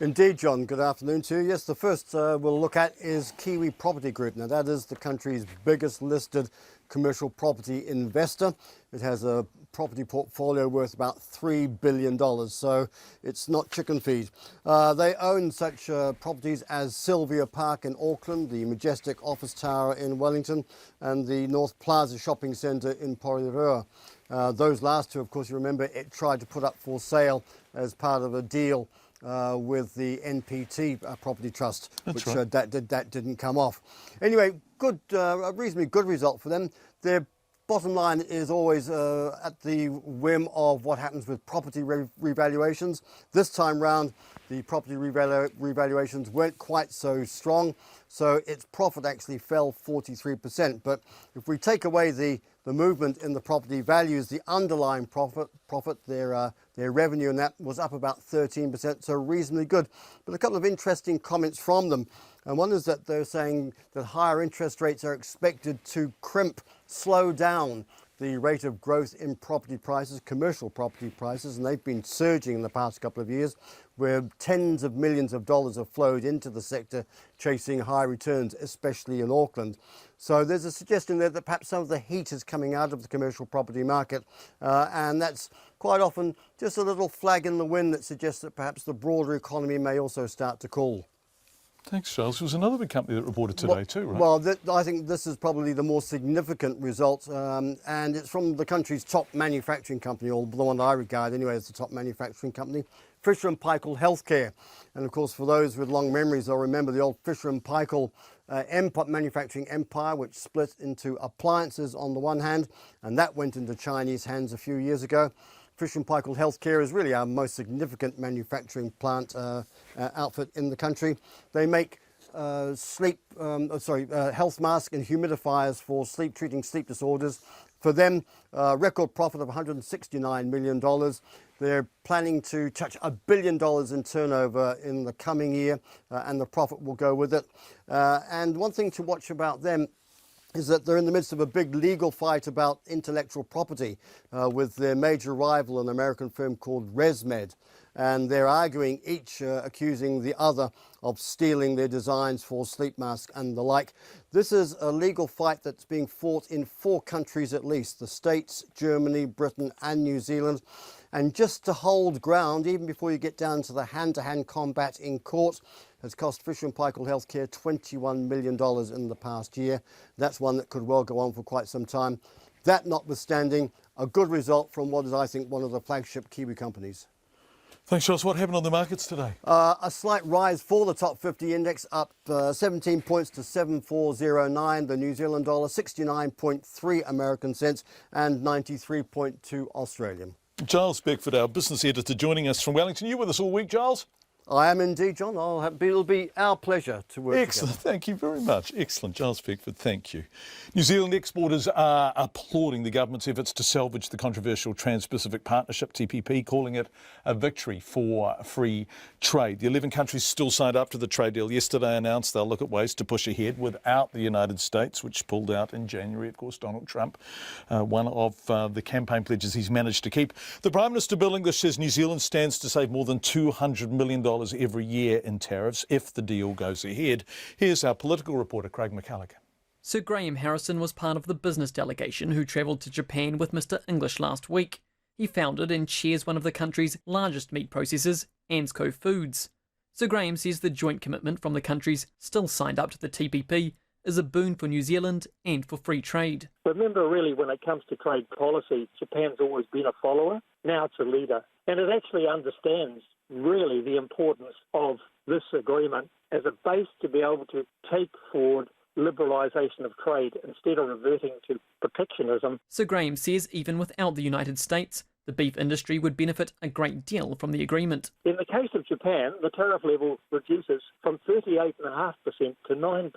Indeed, John. Good afternoon to you. Yes, the first we'll look at is Kiwi Property Group. Now, that is the country's biggest listed commercial property investor. It has a property portfolio worth about $3 billion, so it's not chicken feed. They own such properties as Sylvia Park in Auckland, the Majestic Office Tower in Wellington, and the North Plaza Shopping Centre in Porirua. Those last two, of course, you remember, it tried to put up for sale as part of a deal with the NPT Property Trust, That's which right. that didn't come off. Anyway, a reasonably good result for them. Their bottom line is always at the whim of what happens with property revaluations. This time round, the property revaluations weren't quite so strong, so its profit actually fell 43%. But if we take away the movement in the property values, the underlying profit, their revenue, and that was up about 13%, so reasonably good. But a couple of interesting comments from them. And one is that they're saying that higher interest rates are expected to slow down the rate of growth in property prices, commercial property prices, and they've been surging in the past couple of years, where tens of millions of dollars have flowed into the sector chasing high returns, especially in Auckland. So there's a suggestion there that perhaps some of the heat is coming out of the commercial property market, and that's quite often just a little flag in the wind that suggests that perhaps the broader economy may also start to cool. Thanks, Charles. There was another big company that reported today too, right? Well, I think this is probably the more significant result, and it's from the country's top manufacturing company, or the one I regard anyway as the top manufacturing company, Fisher & Paykel Healthcare. And of course, for those with long memories, they'll remember the old Fisher & Paykel manufacturing empire, which split into appliances on the one hand, and that went into Chinese hands a few years ago. Fisher & Paykel Healthcare is really our most significant manufacturing plant outfit in the country. They make health masks and humidifiers for treating sleep disorders. For them, record profit of $169 million. They're planning to touch $1 billion in turnover in the coming year, and the profit will go with it. And one thing to watch about them is that they're in the midst of a big legal fight about intellectual property with their major rival, an American firm called ResMed. And they're arguing, each accusing the other of stealing their designs for sleep masks and the like. This is a legal fight that's being fought in 4 countries at least, the States, Germany, Britain and New Zealand. And just to hold ground, even before you get down to the hand-to-hand combat in court, has cost Fisher & Paykel Healthcare $21 million in the past year. That's one that could well go on for quite some time. That notwithstanding, a good result from what is, I think, one of the flagship Kiwi companies. Thanks, Charles. What happened on the markets today? A slight rise for the top 50 index, up 17 points to 7409. The New Zealand dollar, 69.3 American cents and 93.2 Australian. Giles Beckford, our business editor, joining us from Wellington. You with us all week, Giles? I am indeed, John. It'll be our pleasure to work Excellent. together. Thank you very much. Excellent. Giles Beckford, thank you. New Zealand exporters are applauding the government's efforts to salvage the controversial Trans-Pacific Partnership, TPP, calling it a victory for free trade. The 11 countries still signed up to the trade deal yesterday announced they'll look at ways to push ahead without the United States, which pulled out in January. Of course, Donald Trump, one of the campaign pledges he's managed to keep. The Prime Minister Bill English says New Zealand stands to save more than $200 million every year in tariffs if the deal goes ahead. Here's our political reporter, Craig McCulloch. Sir Graham Harrison was part of the business delegation who travelled to Japan with Mr English last week. He founded and chairs one of the country's largest meat processors, Ansco Foods. Sir Graham says the joint commitment from the countries still signed up to the TPP is a boon for New Zealand and for free trade. Remember, really, when it comes to trade policy, Japan's always been a follower. Now it's a leader. And it actually understands really the importance of this agreement as a base to be able to take forward liberalisation of trade instead of reverting to protectionism. Sir Graham says even without the United States, the beef industry would benefit a great deal from the agreement. In the case of Japan, the tariff level reduces from 38.5% to 9%.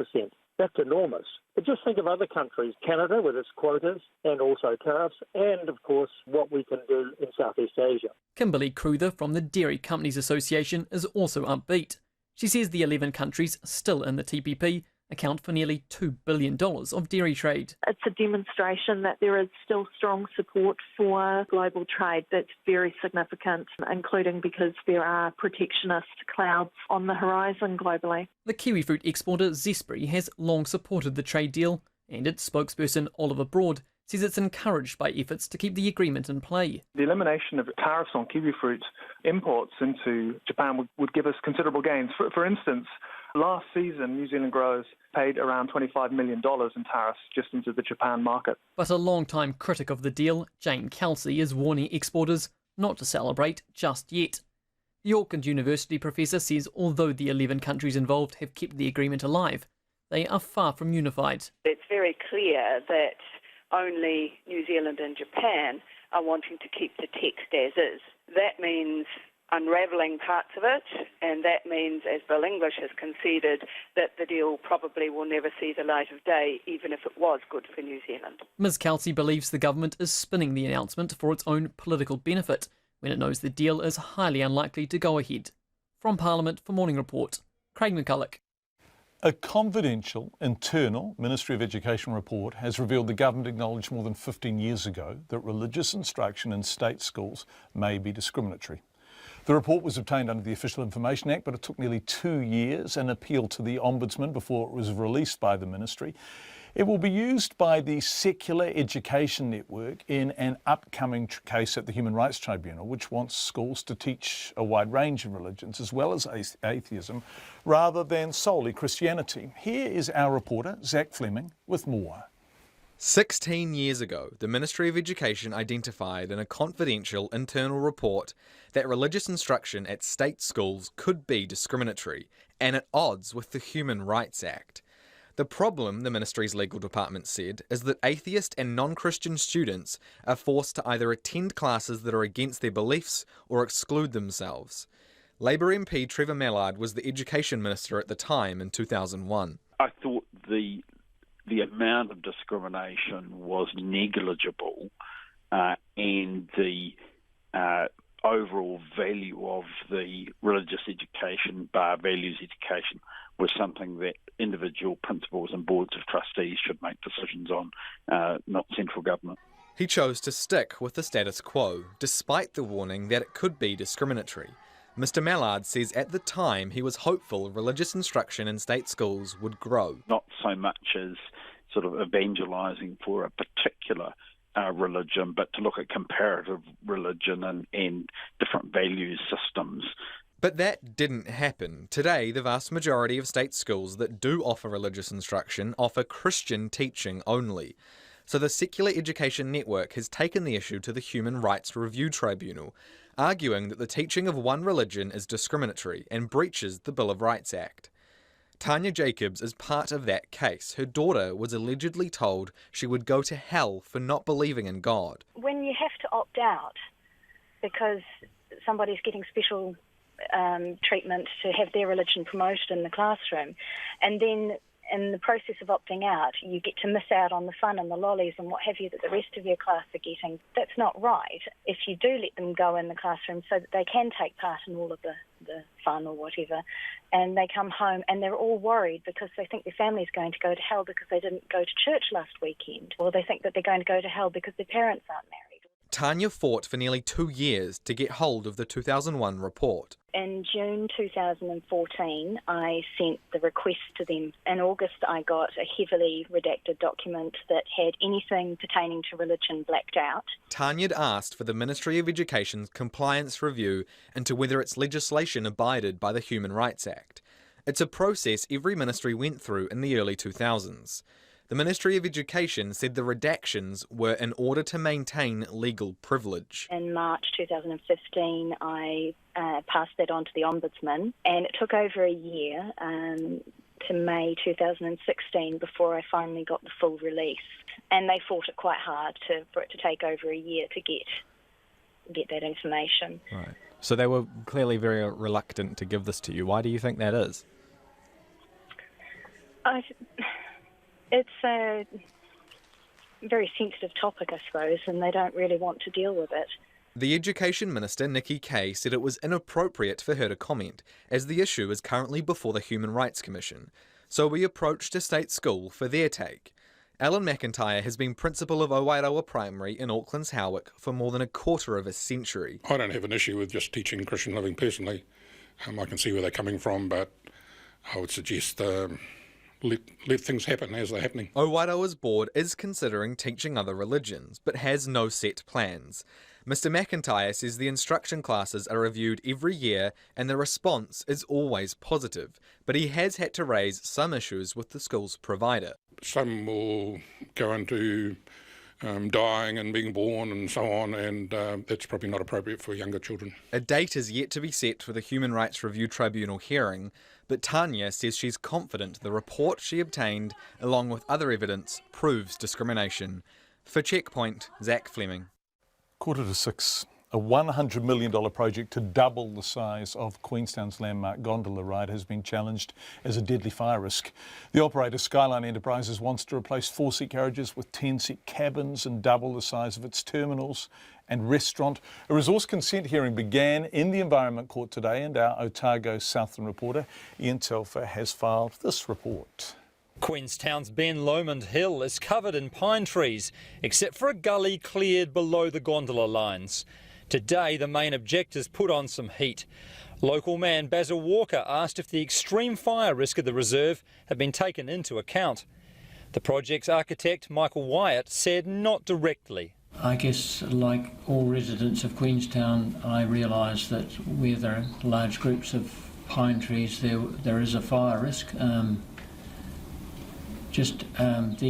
That's enormous. But just think of other countries, Canada with its quotas and also tariffs, and of course what we can do in Southeast Asia. Kimberly Cruther from the Dairy Companies Association is also upbeat. She says the 11 countries still in the TPP account for nearly $2 billion of dairy trade. It's a demonstration that there is still strong support for global trade. That's very significant, including because there are protectionist clouds on the horizon globally. The kiwi fruit exporter Zespri has long supported the trade deal, and its spokesperson Oliver Broad says it's encouraged by efforts to keep the agreement in play. The elimination of tariffs on kiwi fruit imports into Japan would give us considerable gains. For instance, last season, New Zealand growers paid around $25 million in tariffs just into the Japan market. But a long-time critic of the deal, Jane Kelsey, is warning exporters not to celebrate just yet. The Auckland University professor says although the 11 countries involved have kept the agreement alive, they are far from unified. It's very clear that only New Zealand and Japan are wanting to keep the text as is. That means unravelling parts of it, and that means, as Bill English has conceded, that the deal probably will never see the light of day, even if it was good for New Zealand. Ms Kelsey believes the government is spinning the announcement for its own political benefit, when it knows the deal is highly unlikely to go ahead. From Parliament for Morning Report, Craig McCulloch. A confidential internal Ministry of Education report has revealed the government acknowledged more than 15 years ago that religious instruction in state schools may be discriminatory. The report was obtained under the Official Information Act, but it took nearly 2 years and appealed to the Ombudsman before it was released by the ministry. It will be used by the Secular Education Network in an upcoming case at the Human Rights Tribunal, which wants schools to teach a wide range of religions as well as atheism, rather than solely Christianity. Here is our reporter, Zach Fleming, with more. 16 years ago, the Ministry of Education identified in a confidential internal report that religious instruction at state schools could be discriminatory and at odds with the Human Rights Act. The problem, the ministry's legal department said, is that atheist and non-Christian students are forced to either attend classes that are against their beliefs or exclude themselves. Labour MP Trevor Mallard was the education minister at the time in 2001. I thought the amount of discrimination was negligible, and the overall value of the religious education, bar values education, was something that individual principals and boards of trustees should make decisions on, not central government. He chose to stick with the status quo, despite the warning that it could be discriminatory. Mr Mallard says at the time he was hopeful religious instruction in state schools would grow. Not so much as sort of evangelising for a particular religion, but to look at comparative religion and different value systems. But that didn't happen. Today, the vast majority of state schools that do offer religious instruction offer Christian teaching only. So the Secular Education Network has taken the issue to the Human Rights Review Tribunal, arguing that the teaching of one religion is discriminatory and breaches the Bill of Rights Act. Tanya Jacobs is part of that case. Her daughter was allegedly told she would go to hell for not believing in God. When you have to opt out because somebody's getting special treatment to have their religion promoted in the classroom, and then in the process of opting out you get to miss out on the fun and the lollies and what have you that the rest of your class are getting, that's not right. If you do let them go in the classroom so that they can take part in all of the fun or whatever, and they come home and they're all worried because they think their family's going to go to hell because they didn't go to church last weekend, or they think that they're going to go to hell because their parents aren't married. Tanya fought for nearly 2 years to get hold of the 2001 report. In June 2014, I sent the request to them. In August, I got a heavily redacted document that had anything pertaining to religion blacked out. Tanya'd asked for the Ministry of Education's compliance review into whether its legislation abided by the Human Rights Act. It's a process every ministry went through in the early 2000s. The Ministry of Education said the redactions were in order to maintain legal privilege. In March 2015, I passed that on to the Ombudsman, and it took over a year to May 2016 before I finally got the full release. And they fought it quite hard for it to take over a year to get that information. Right. So they were clearly very reluctant to give this to you. Why do you think that is? It's a very sensitive topic, I suppose, and they don't really want to deal with it. The Education Minister, Nikki Kay, said it was inappropriate for her to comment, as the issue is currently before the Human Rights Commission. so we approached a state school for their take. Alan McIntyre has been principal of Owairoa Primary in Auckland's Howick for more than a quarter of a century. I don't have an issue with just teaching Christian living personally. I can see where they're coming from, but I would suggest let things happen as they're happening. Owairoa's board is considering teaching other religions, but has no set plans. Mr McIntyre says the instruction classes are reviewed every year and the response is always positive, but he has had to raise some issues with the school's provider. Some will go into dying and being born and so on, and that's probably not appropriate for younger children. A date is yet to be set for the Human Rights Review Tribunal hearing, but Tanya says she's confident the report she obtained, along with other evidence, proves discrimination. For Checkpoint, Zach Fleming. 5:45. A $100 million project to double the size of Queenstown's landmark gondola ride has been challenged as a deadly fire risk. The operator, Skyline Enterprises, wants to replace 4-seat carriages with 10-seat cabins and double the size of its terminals and restaurant. A resource consent hearing began in the Environment Court today, and our Otago Southern reporter, Ian Telfer, has filed this report. Queenstown's Ben Lomond Hill is covered in pine trees, except for a gully cleared below the gondola lines. Today, the main objectors put on some heat. Local man Basil Walker asked if the extreme fire risk of the reserve had been taken into account. The project's architect, Michael Wyatt, said not directly. I guess, like all residents of Queenstown, I realise that where there are large groups of pine trees, there is a fire risk. The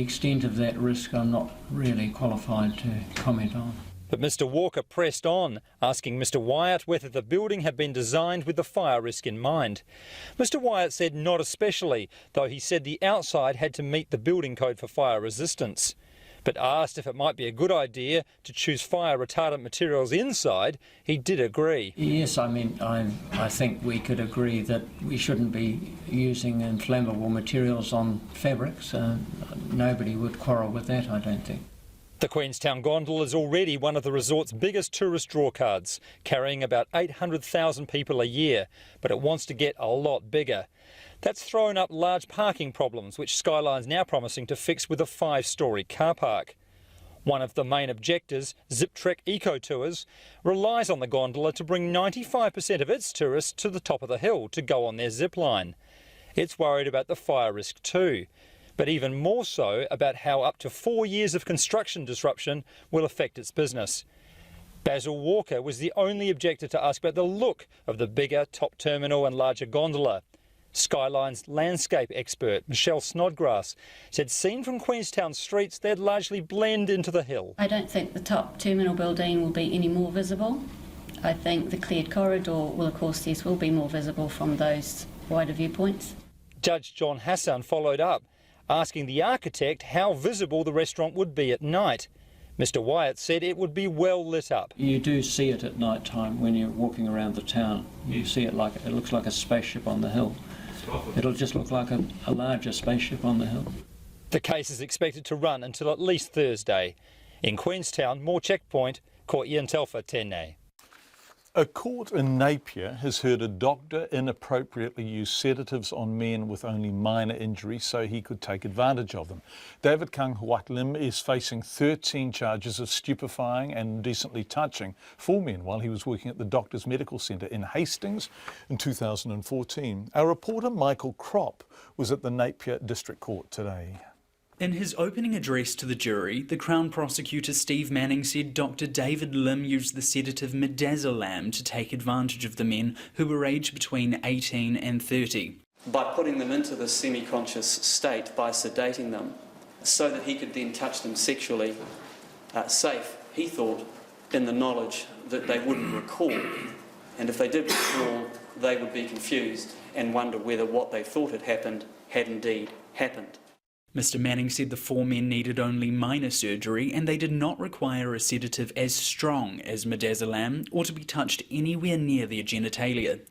extent of that risk I'm not really qualified to comment on. But Mr Walker pressed on, asking Mr Wyatt whether the building had been designed with the fire risk in mind. Mr Wyatt said not especially, though he said the outside had to meet the building code for fire resistance. But asked if it might be a good idea to choose fire retardant materials inside, he did agree. Yes, I think we could agree that we shouldn't be using inflammable materials on fabrics. Nobody would quarrel with that, I don't think. The Queenstown gondola is already one of the resort's biggest tourist drawcards, carrying about 800,000 people a year, but it wants to get a lot bigger. That's thrown up large parking problems, which Skyline's now promising to fix with a 5-storey car park. One of the main objectors, Zip Trek Eco Tours, relies on the gondola to bring 95% of its tourists to the top of the hill to go on their zip line. It's worried about the fire risk too, but even more so about how up to 4 years of construction disruption will affect its business. Basil Walker was the only objector to ask about the look of the bigger top terminal and larger gondola. Skyline's landscape expert, Michelle Snodgrass, said seen from Queenstown streets, they'd largely blend into the hill. I don't think the top terminal building will be any more visible. I think the cleared corridor will, of course, yes, will be more visible from those wider viewpoints. Judge John Hassan followed up, asking the architect how visible the restaurant would be at night. Mr Wyatt said it would be well lit up. You do see it at night time when you're walking around the town. You see it like it looks like a spaceship on the hill. It'll just look like a larger spaceship on the hill. The case is expected to run until at least Thursday. In Queenstown, more Checkpoint, Court Ian Telfer, Tēnei. A court in Napier has heard a doctor inappropriately use sedatives on men with only minor injuries so he could take advantage of them. David Kang Huatlim is facing 13 charges of stupefying and indecently touching 4 men while he was working at the Doctors Medical Centre in Hastings in 2014. Our reporter Michael Kropp was at the Napier District Court today. In his opening address to the jury, the Crown Prosecutor Steve Manning said Dr David Lim used the sedative midazolam to take advantage of the men who were aged between 18 and 30. By putting them into the semi-conscious state, by sedating them, so that he could then touch them sexually, safe, he thought, in the knowledge that they wouldn't recall. And if they did recall, they would be confused and wonder whether what they thought had happened had indeed happened. Mr Manning said the 4 men needed only minor surgery and they did not require a sedative as strong as midazolam or to be touched anywhere near their genitalia.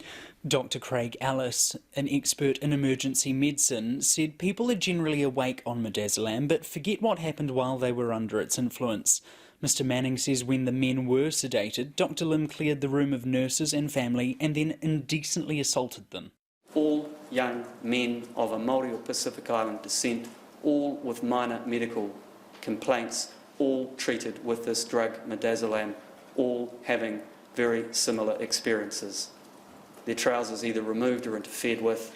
Dr Craig Ellis, an expert in emergency medicine, said people are generally awake on midazolam but forget what happened while they were under its influence. Mr Manning says when the men were sedated, Dr Lim cleared the room of nurses and family and then indecently assaulted them. all young men of a Māori or Pacific Island descent, all with minor medical complaints, all treated with this drug midazolam, all having very similar experiences. Their trousers either removed or interfered with,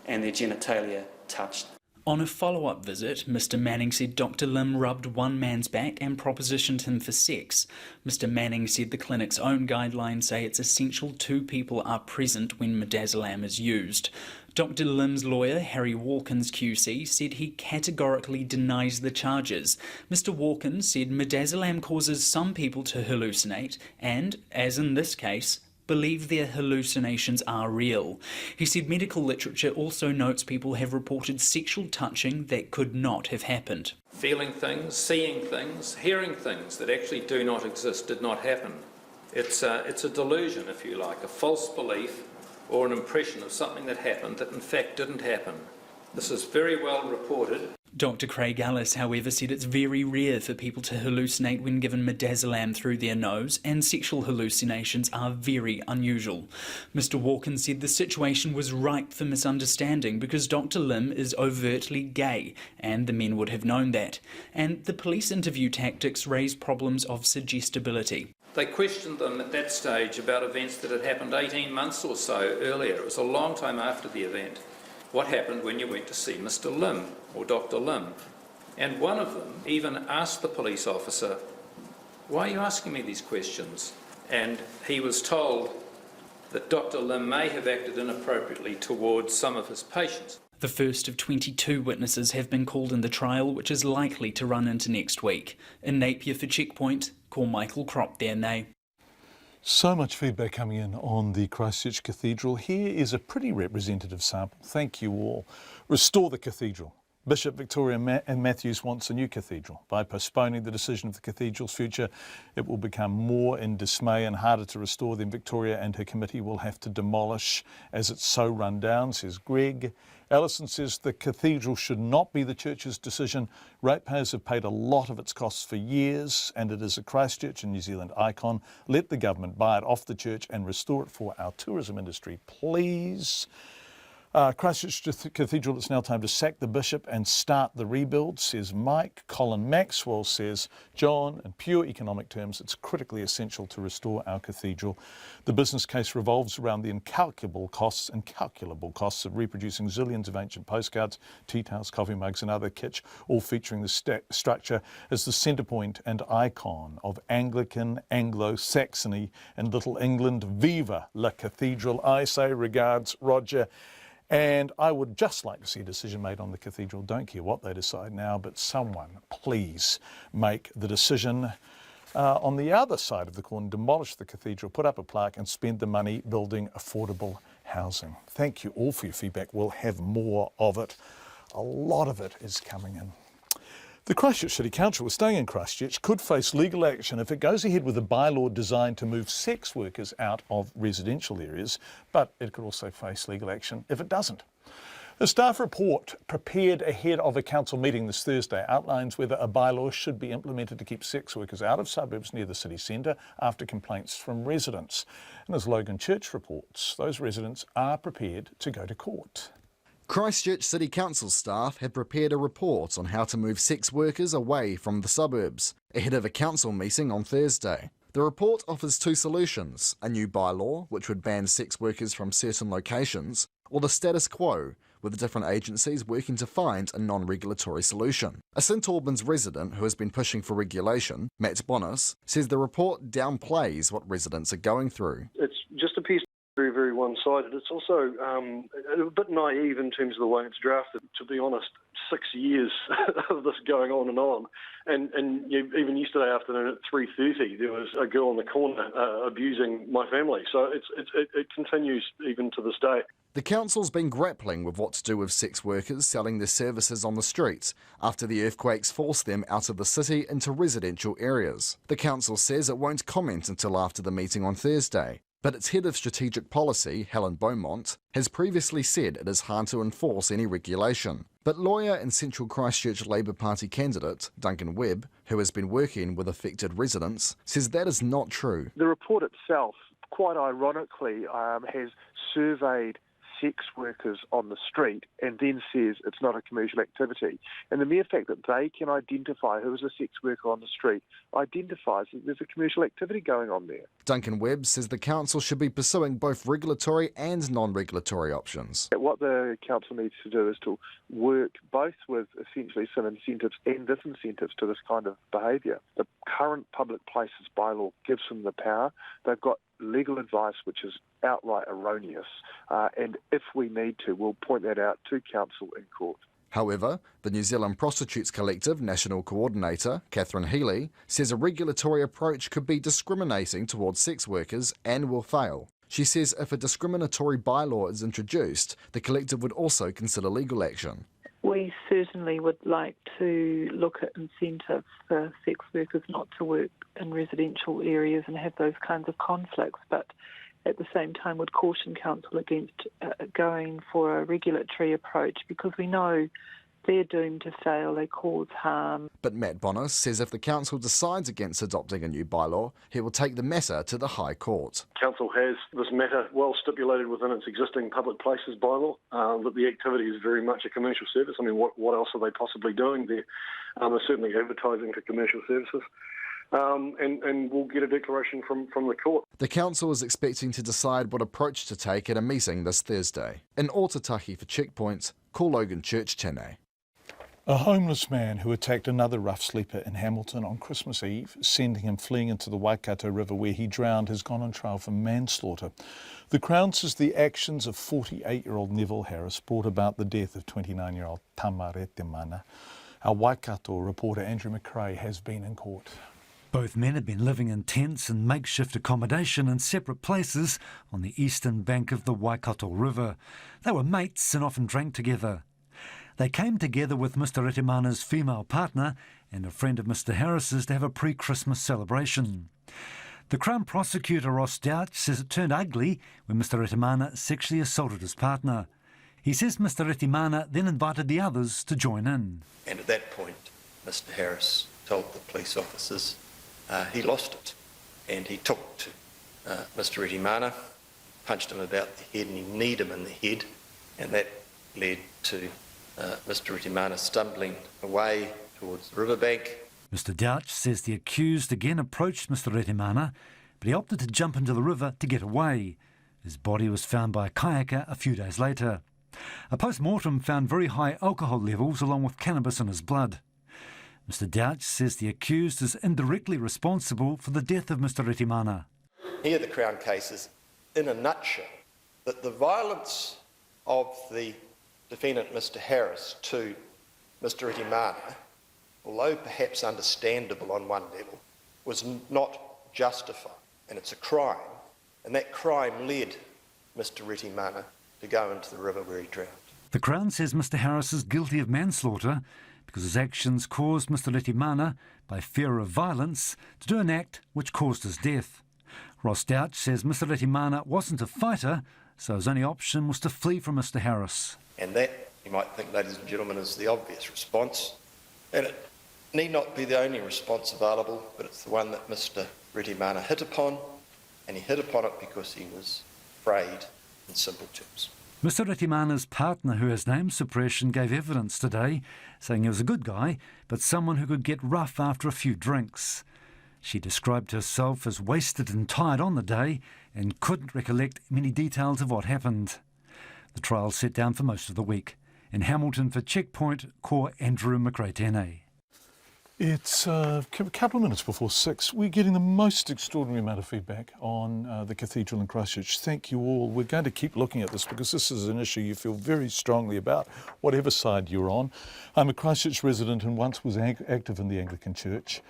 and their genitalia touched. On a follow-up visit, Mr Manning said Dr Lim rubbed one man's back and propositioned him for sex. Mr Manning said the clinic's own guidelines say it's essential 2 people are present when midazolam is used. Dr Lim's lawyer, Harry Walkins QC, said he categorically denies the charges. Mr Walkins said midazolam causes some people to hallucinate and, as in this case, believe their hallucinations are real. He said medical literature also notes people have reported sexual touching that could not have happened. Feeling things, seeing things, hearing things that actually do not exist did not happen. It's a delusion, if you like, a false belief or an impression of something that happened that in fact didn't happen. This is very well reported. Dr Craig Ellis, however, said it's very rare for people to hallucinate when given midazolam through their nose, and sexual hallucinations are very unusual. Mr Walken said the situation was ripe for misunderstanding because Dr Lim is overtly gay, and the men would have known that. And the police interview tactics raised problems of suggestibility. They questioned them at that stage about events that had happened 18 months or so earlier. It was a long time after the event. What happened when you went to see Mr Lim or Dr Lim? And one of them even asked the police officer, "Why are you asking me these questions?" And he was told that Dr Lim may have acted inappropriately towards some of his patients. The first of 22 witnesses have been called in the trial, which is likely to run into next week. In Napier for Checkpoint, call Michael Kropp there now. So much feedback coming in on the Christchurch Cathedral. Here is a pretty representative sample. Thank you all. Restore the cathedral. Bishop Victoria and Matthews wants a new cathedral. By postponing the decision of the cathedral's future, it will become more in dismay and harder to restore than Victoria and her committee will have to demolish as it's so run down, says Greg. Ellison says the cathedral should not be the church's decision. Ratepayers have paid a lot of its costs for years, and it is a Christchurch and New Zealand icon. Let the government buy it off the church and restore it for our tourism industry, please. Christchurch Cathedral, it's now time to sack the bishop and start the rebuild, says Mike. Colin Maxwell says, John, in pure economic terms, it's critically essential to restore our cathedral. The business case revolves around the incalculable costs of reproducing zillions of ancient postcards, tea towels, coffee mugs and other kitsch, all featuring the structure as the centre point and icon of Anglican, Anglo-Saxony and Little England. Viva la Cathedral, I say. Regards, Roger. And I would just like to see a decision made on the cathedral. Don't care what they decide now, but someone please make the decision. On the other side of the coin, demolish the cathedral, put up a plaque and spend the money building affordable housing. Thank you all for your feedback. We'll have more of it. A lot of it is coming in. The Christchurch City Council, staying in Christchurch, could face legal action if it goes ahead with a bylaw designed to move sex workers out of residential areas, but it could also face legal action if it doesn't. A staff report prepared ahead of a council meeting this Thursday outlines whether a bylaw should be implemented to keep sex workers out of suburbs near the city centre after complaints from residents. And as Logan Church reports, those residents are prepared to go to court. Christchurch City Council staff have prepared a report on how to move sex workers away from the suburbs, ahead of a council meeting on Thursday. The report offers 2 solutions: a new bylaw, which would ban sex workers from certain locations, or the status quo, with different agencies working to find a non-regulatory solution. A St Albans resident who has been pushing for regulation, Matt Bonas, says the report downplays what residents are going through. It's just a piece very, very one-sided. It's also a bit naive in terms of the way it's drafted. To be honest, 6 years of this going on. And even yesterday afternoon at 3:30, there was a girl in the corner abusing my family. So it continues even to this day. The council's been grappling with what to do with sex workers selling their services on the streets after the earthquakes forced them out of the city into residential areas. The council says it won't comment until after the meeting on Thursday. But its head of strategic policy, Helen Beaumont, has previously said it is hard to enforce any regulation. But lawyer and Central Christchurch Labour Party candidate, Duncan Webb, who has been working with affected residents, says that is not true. The report itself, quite ironically, has surveyed sex workers on the street and then says it's not a commercial activity. And the mere fact that they can identify who is a sex worker on the street identifies that there's a commercial activity going on there. Duncan Webb says the council should be pursuing both regulatory and non-regulatory options. What the council needs to do is to work both with essentially some incentives and disincentives to this kind of behaviour. The current public places bylaw gives them the power. They've got legal advice which is outright erroneous, and if we need to, we'll point that out to council in court. However, the New Zealand Prostitutes Collective National Coordinator, Catherine Healy, says a regulatory approach could be discriminating towards sex workers and will fail. She says if a discriminatory bylaw is introduced, the collective would also consider legal action. We certainly would like to look at incentives for sex workers not to work in residential areas and have those kinds of conflicts, but at the same time would caution council against going for a regulatory approach because we know they're doomed to fail, they cause harm. But Matt Bonner says if the council decides against adopting a new bylaw, he will take the matter to the High Court. Council has this matter well stipulated within its existing public places bylaw, that the activity is very much a commercial service. I mean, what else are they possibly doing there? They're certainly advertising for commercial services. And we'll get a declaration from the court. The council is expecting to decide what approach to take at a meeting this Thursday. In Otatahi for Checkpoint, call Logan Church Chennai. A homeless man who attacked another rough sleeper in Hamilton on Christmas Eve, sending him fleeing into the Waikato River where he drowned, has gone on trial for manslaughter. The Crown says the actions of 48-year-old Neville Harris brought about the death of 29-year-old Tamarete Mana. Our Waikato reporter Andrew McRae has been in court. Both men had been living in tents and makeshift accommodation in separate places on the eastern bank of the Waikato River. They were mates and often drank together. They came together with Mr Retimana's female partner and a friend of Mr Harris's to have a pre-Christmas celebration. The Crown Prosecutor Ross Douch says it turned ugly when Mr Retimana sexually assaulted his partner. He says Mr Retimana then invited the others to join in. And at that point, Mr Harris told the police officers he lost it, and he took to Mr Retimana, punched him about the head and he kneed him in the head, and that led to Mr Retimana stumbling away towards the riverbank. Mr Douch says the accused again approached Mr Retimana, but he opted to jump into the river to get away. His body was found by a kayaker a few days later. A post-mortem found very high alcohol levels along with cannabis in his blood. Mr Douch says the accused is indirectly responsible for the death of Mr Retimana. Here the Crown case is, in a nutshell, that the violence of the defendant Mr Harris to Mr Retimana, although perhaps understandable on one level, was not justified, and it's a crime, and that crime led Mr Retimana to go into the river where he drowned. The Crown says Mr Harris is guilty of manslaughter because his actions caused Mr Retimana, by fear of violence, to do an act which caused his death. Ross Douch says Mr Retimana wasn't a fighter, so his only option was to flee from Mr Harris. And that, you might think, ladies and gentlemen, is the obvious response. And it need not be the only response available, but it's the one that Mr Retimana hit upon, and he hit upon it because he was afraid, in simple terms. Mr Retimana's partner, who has name suppression, gave evidence today, saying he was a good guy, but someone who could get rough after a few drinks. She described herself as wasted and tired on the day and couldn't recollect many details of what happened. The trial set down for most of the week. In Hamilton for Checkpoint, call Andrew McRae. It's a couple of minutes before 6. We're getting the most extraordinary amount of feedback on the Cathedral in Christchurch. Thank you all. We're going to keep looking at this because this is an issue you feel very strongly about, whatever side you're on. I'm a Christchurch resident and once was active in the Anglican Church.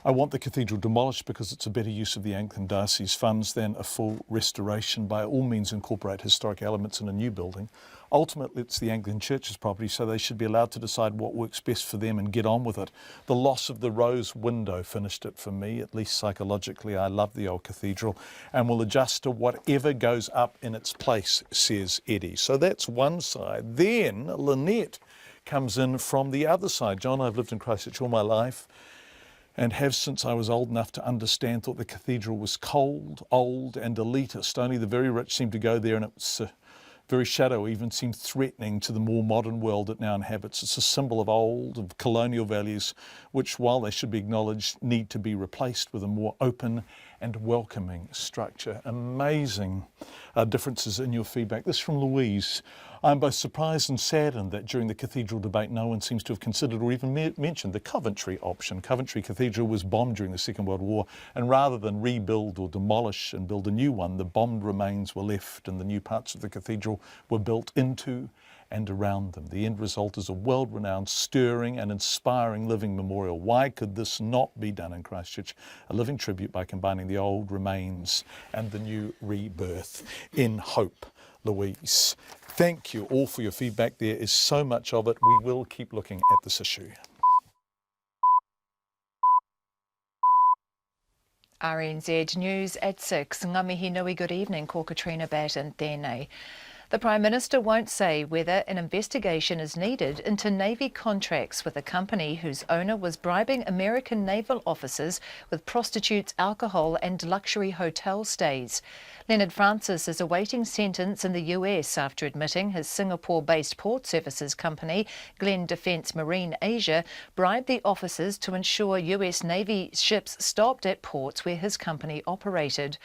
I want the cathedral demolished because it's a better use of the Anglican Diocese funds than a full restoration. By all means incorporate historic elements in a new building. Ultimately, it's the Anglican Church's property, so they should be allowed to decide what works best for them and get on with it. The loss of the rose window finished it for me, at least psychologically. I love the old cathedral and will adjust to whatever goes up in its place, says Eddie. So that's one side. Then Lynette comes in from the other side. John, I've lived in Christchurch all my life and have since I was old enough to understand, thought the cathedral was cold, old and elitist. Only the very rich seemed to go there, and it was very shadow even seemed threatening to the more modern world it now inhabits. It's a symbol of of colonial values, which, while they should be acknowledged, need to be replaced with a more open and welcoming structure. Amazing differences in your feedback. This from Louise. I'm both surprised and saddened that during the Cathedral debate no one seems to have considered or even mentioned the Coventry option. Coventry Cathedral was bombed during the Second World War, and rather than rebuild or demolish and build a new one, the bombed remains were left and the new parts of the cathedral were built into and around them. The end result is a world-renowned, stirring and inspiring living memorial. Why could this not be done in Christchurch? A living tribute by combining the old remains and the new rebirth in hope. Louise, thank you all for your feedback. There is so much of it. We will keep looking at this issue. RNZ News at 6. Ngā mihi nui, good evening. Ko Katrina Batt and tēnei. The Prime Minister won't say whether an investigation is needed into Navy contracts with a company whose owner was bribing American naval officers with prostitutes, alcohol and luxury hotel stays. Leonard Francis is awaiting sentence in the US after admitting his Singapore-based port services company, Glenn Defence Marine Asia, bribed the officers to ensure US Navy ships stopped at ports where his company operated.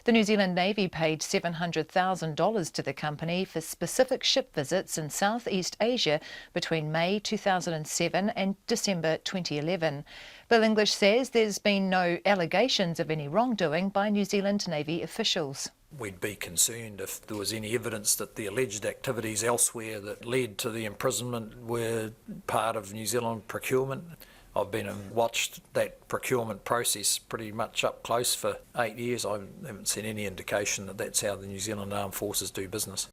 The New Zealand Navy paid $700,000 to the company for specific ship visits in Southeast Asia between May 2007 and December 2011. Bill English says there's been no allegations of any wrongdoing by New Zealand Navy officials. We'd be concerned if there was any evidence that the alleged activities elsewhere that led to the imprisonment were part of New Zealand procurement. I've been and watched that procurement process pretty much up close for 8 years. I haven't seen any indication that that's how the New Zealand Armed Forces do business.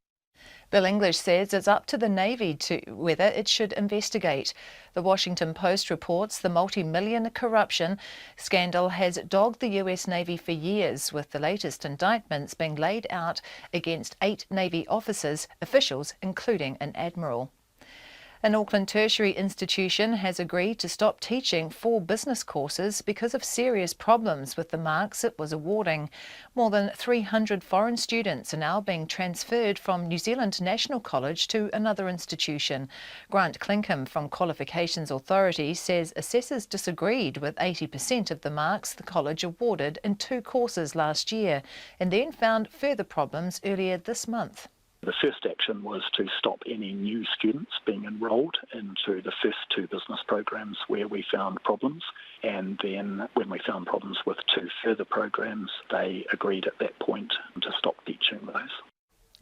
Bill English says it's up to the Navy to whether it should investigate. The Washington Post reports the multi-million corruption scandal has dogged the US Navy for years, with the latest indictments being laid out against 8 Navy officers, officials, including an admiral. An Auckland tertiary institution has agreed to stop teaching 4 business courses because of serious problems with the marks it was awarding. More than 300 foreign students are now being transferred from New Zealand National College to another institution. Grant Clinkham from Qualifications Authority says assessors disagreed with 80% of the marks the college awarded in 2 courses last year, and then found further problems earlier this month. The first action was to stop any new students being enrolled into the first 2 business programs where we found problems, and then when we found problems with 2 further programs, they agreed at that point to stop teaching those.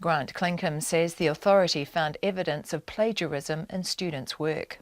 Grant Clinkham says the authority found evidence of plagiarism in students' work.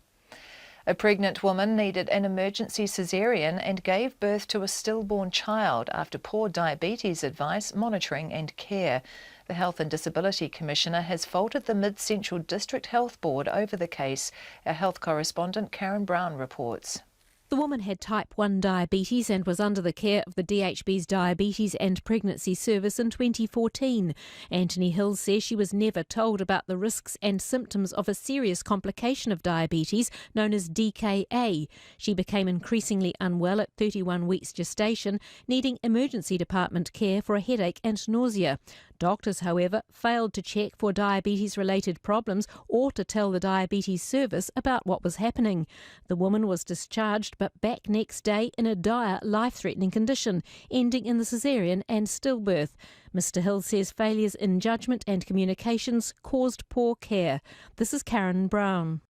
A pregnant woman needed an emergency caesarean and gave birth to a stillborn child after poor diabetes advice, monitoring and care. The Health and Disability Commissioner has faulted the Mid-Central District Health Board over the case. Our health correspondent Karen Brown reports. The woman had type 1 diabetes and was under the care of the DHB's Diabetes and Pregnancy Service in 2014. Anthony Hill says she was never told about the risks and symptoms of a serious complication of diabetes known as DKA. She became increasingly unwell at 31 weeks gestation, needing emergency department care for a headache and nausea. Doctors, however, failed to check for diabetes-related problems or to tell the diabetes service about what was happening. The woman was discharged but back next day in a dire, life-threatening condition, ending in the caesarean and stillbirth. Mr Hill says failures in judgment and communications caused poor care. This is Karen Brown.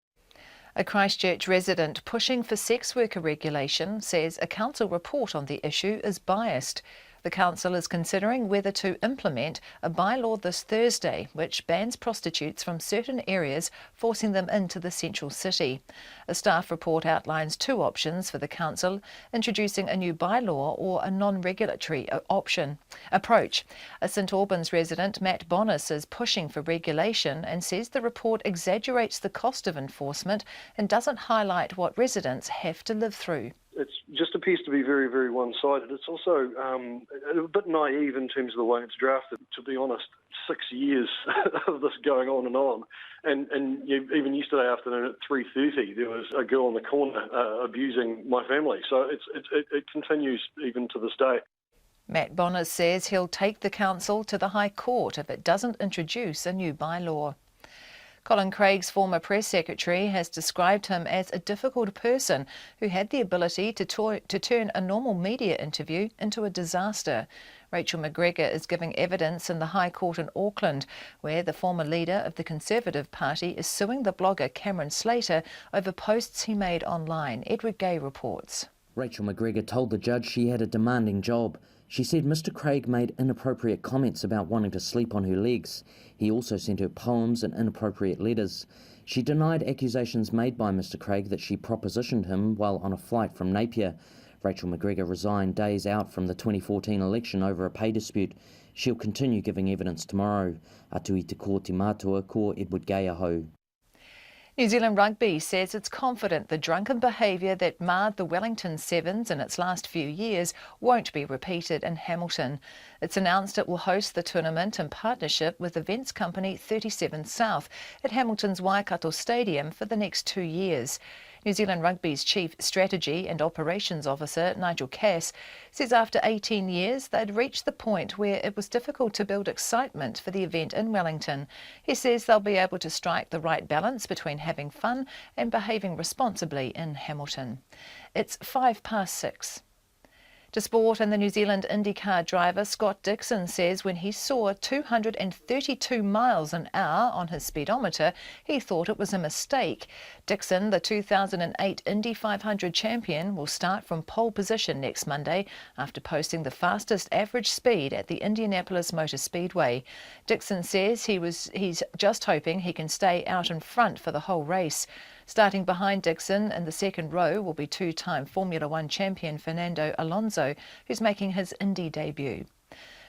A Christchurch resident pushing for sex worker regulation says a council report on the issue is biased. The council is considering whether to implement a bylaw this Thursday which bans prostitutes from certain areas, forcing them into the central city. A staff report outlines 2 options for the council, introducing a new bylaw or a non-regulatory approach. A St Albans resident, Matt Bonnis, is pushing for regulation and says the report exaggerates the cost of enforcement and doesn't highlight what residents have to live through. It just appears to be very, very one-sided. It's also a bit naive in terms of the way it's drafted. To be honest, 6 years of this going on, and even yesterday afternoon at 3:30, there was a girl in the corner abusing my family. So it continues even to this day. Matt Bonner says he'll take the council to the High Court if it doesn't introduce a new bylaw. Colin Craig's former press secretary has described him as a difficult person who had the ability to turn a normal media interview into a disaster. Rachel McGregor is giving evidence in the High Court in Auckland, where the former leader of the Conservative Party is suing the blogger Cameron Slater over posts he made online. Edward Gay reports. Rachel McGregor told the judge she had a demanding job. She said Mr Craig made inappropriate comments about wanting to sleep on her legs. He also sent her poems and inappropriate letters. She denied accusations made by Mr Craig that she propositioned him while on a flight from Napier. Rachel McGregor resigned days out from the 2014 election over a pay dispute. She'll continue giving evidence tomorrow. Atu i te kōti mātua ko Edward Gay aho. New Zealand Rugby says it's confident the drunken behaviour that marred the Wellington Sevens in its last few years won't be repeated in Hamilton. It's announced it will host the tournament in partnership with events company 37 South at Hamilton's Waikato Stadium for the next 2 years. New Zealand Rugby's Chief Strategy and Operations Officer, Nigel Cass, says after 18 years they'd reached the point where it was difficult to build excitement for the event in Wellington. He says they'll be able to strike the right balance between having fun and behaving responsibly in Hamilton. It's 6:05. To sport, and the New Zealand IndyCar driver Scott Dixon says when he saw 232 miles an hour on his speedometer, he thought it was a mistake. Dixon, the 2008 Indy 500 champion, will start from pole position next Monday after posting the fastest average speed at the Indianapolis Motor Speedway. Dixon says he's just hoping he can stay out in front for the whole race. Starting behind Dixon in the second row will be two-time Formula One champion Fernando Alonso, who's making his Indy debut.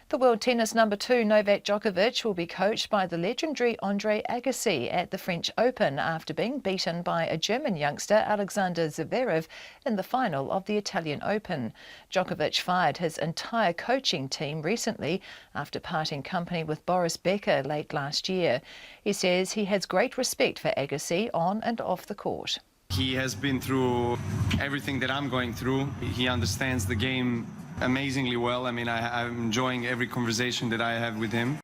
The world tennis number 2 Novak Djokovic will be coached by the legendary Andre Agassi at the French Open after being beaten by a German youngster Alexander Zverev in the final of the Italian Open. Djokovic fired his entire coaching team recently after parting company with Boris Becker late last year. He says he has great respect for Agassi on and off the court. He has been through everything that I'm going through. He understands the game amazingly well. I mean, I'm enjoying every conversation that I have with him.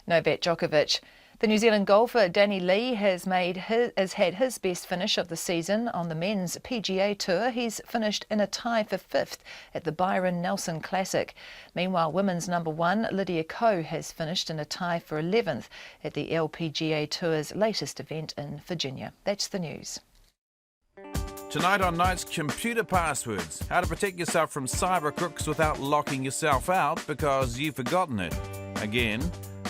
Novak Djokovic. The New Zealand golfer Danny Lee has had his best finish of the season on the men's PGA Tour. He's finished in a tie for 5th at the Byron Nelson Classic. Meanwhile, women's number 1 Lydia Ko has finished in a tie for 11th at the LPGA Tour's latest event in Virginia. That's the news. Tonight on Night's Computer Passwords, how to protect yourself from cyber crooks without locking yourself out because you've forgotten it. Again,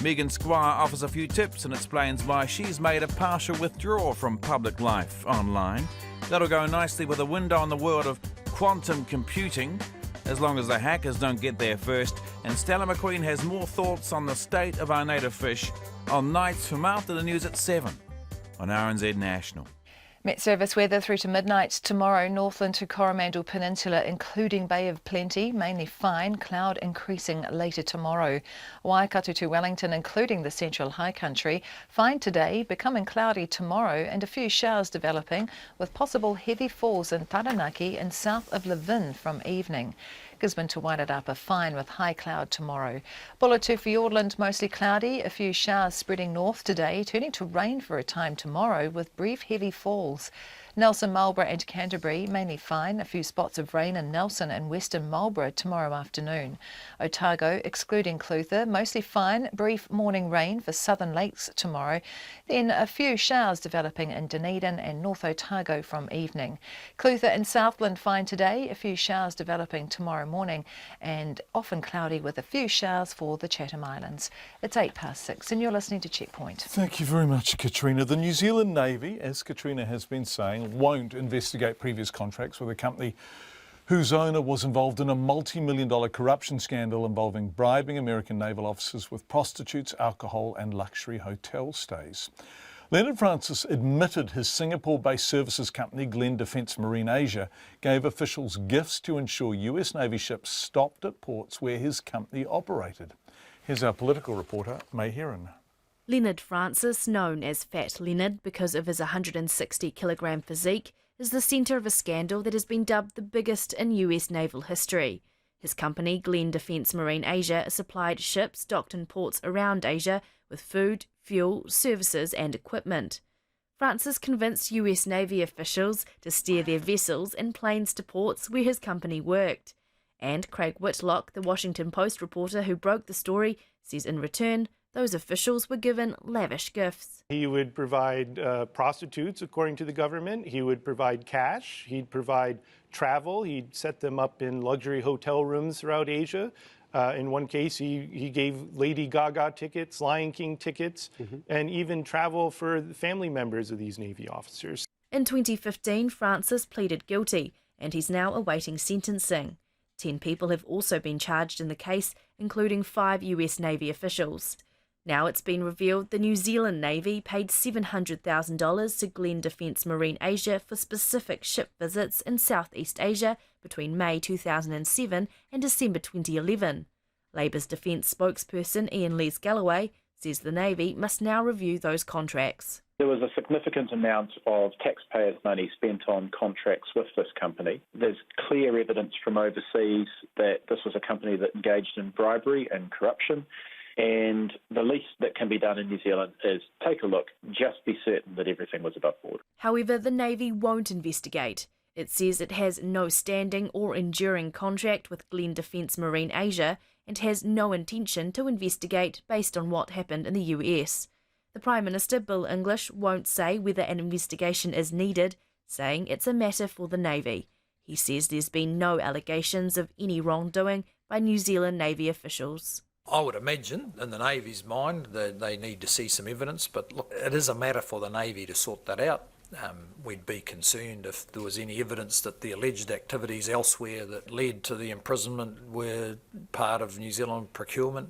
Megan Squire offers a few tips and explains why she's made a partial withdrawal from public life online. That'll go nicely with a window on the world of quantum computing, as long as the hackers don't get there first. And Stella McQueen has more thoughts on the state of our native fish on Nights from After the News at 7 on RNZ National. Met Service weather through to midnight tomorrow, Northland to Coromandel Peninsula, including Bay of Plenty, mainly fine, cloud increasing later tomorrow. Waikato to Wellington, including the central high country, fine today, becoming cloudy tomorrow, and a few showers developing, with possible heavy falls in Taranaki and south of Levin from evening. Gisborne to Wairarapa, fine with high cloud tomorrow. Bulla to Fiordland, mostly cloudy, a few showers spreading north today, turning to rain for a time tomorrow with brief heavy falls. Nelson, Marlborough and Canterbury, mainly fine, a few spots of rain in Nelson and western Marlborough tomorrow afternoon. Otago, excluding Clutha, mostly fine, brief morning rain for southern lakes tomorrow. Then a few showers developing in Dunedin and North Otago from evening. Clutha and Southland fine today, a few showers developing tomorrow morning, and often cloudy with a few showers for the Chatham Islands. It's 6:08 and you're listening to Checkpoint. Thank you very much, Katrina. The New Zealand Navy, as Katrina has been saying, won't investigate previous contracts with a company whose owner was involved in a multi-million-dollar corruption scandal involving bribing American naval officers with prostitutes, alcohol and luxury hotel stays. Leonard Francis admitted his Singapore-based services company, Glenn Defence Marine Asia, gave officials gifts to ensure US Navy ships stopped at ports where his company operated. Here's our political reporter, May Heron. Leonard Francis, known as Fat Leonard because of his 160-kilogram physique, is the centre of a scandal that has been dubbed the biggest in US naval history. His company, Glen Defence Marine Asia, supplied ships docked in ports around Asia with food, fuel, services and equipment. Francis convinced US Navy officials to steer their vessels and planes to ports where his company worked. And Craig Whitlock, the Washington Post reporter who broke the story, says in return, those officials were given lavish gifts. He would provide prostitutes, according to the government. He would provide cash. He'd provide travel. He'd set them up in luxury hotel rooms throughout Asia. In one case, he gave Lady Gaga tickets, Lion King tickets, and even travel for the family members of these Navy officers. In 2015, Francis pleaded guilty, and he's now awaiting sentencing. 10 people have also been charged in the case, including 5 US Navy officials. Now it's been revealed the New Zealand Navy paid $700,000 to Glen Defence Marine Asia for specific ship visits in Southeast Asia between May 2007 and December 2011. Labour's defence spokesperson Ian Lees-Galloway says the Navy must now review those contracts. There was a significant amount of taxpayers' money spent on contracts with this company. There's clear evidence from overseas that this was a company that engaged in bribery and corruption. And the least that can be done in New Zealand is take a look, just be certain that everything was above board. However, the Navy won't investigate. It says it has no standing or enduring contract with Glen Defence Marine Asia and has no intention to investigate based on what happened in the US. The Prime Minister, Bill English, won't say whether an investigation is needed, saying it's a matter for the Navy. He says there's been no allegations of any wrongdoing by New Zealand Navy officials. I would imagine, in the Navy's mind, that they need to see some evidence, but look, it is a matter for the Navy to sort that out. We'd be concerned if there was any evidence that the alleged activities elsewhere that led to the imprisonment were part of New Zealand procurement.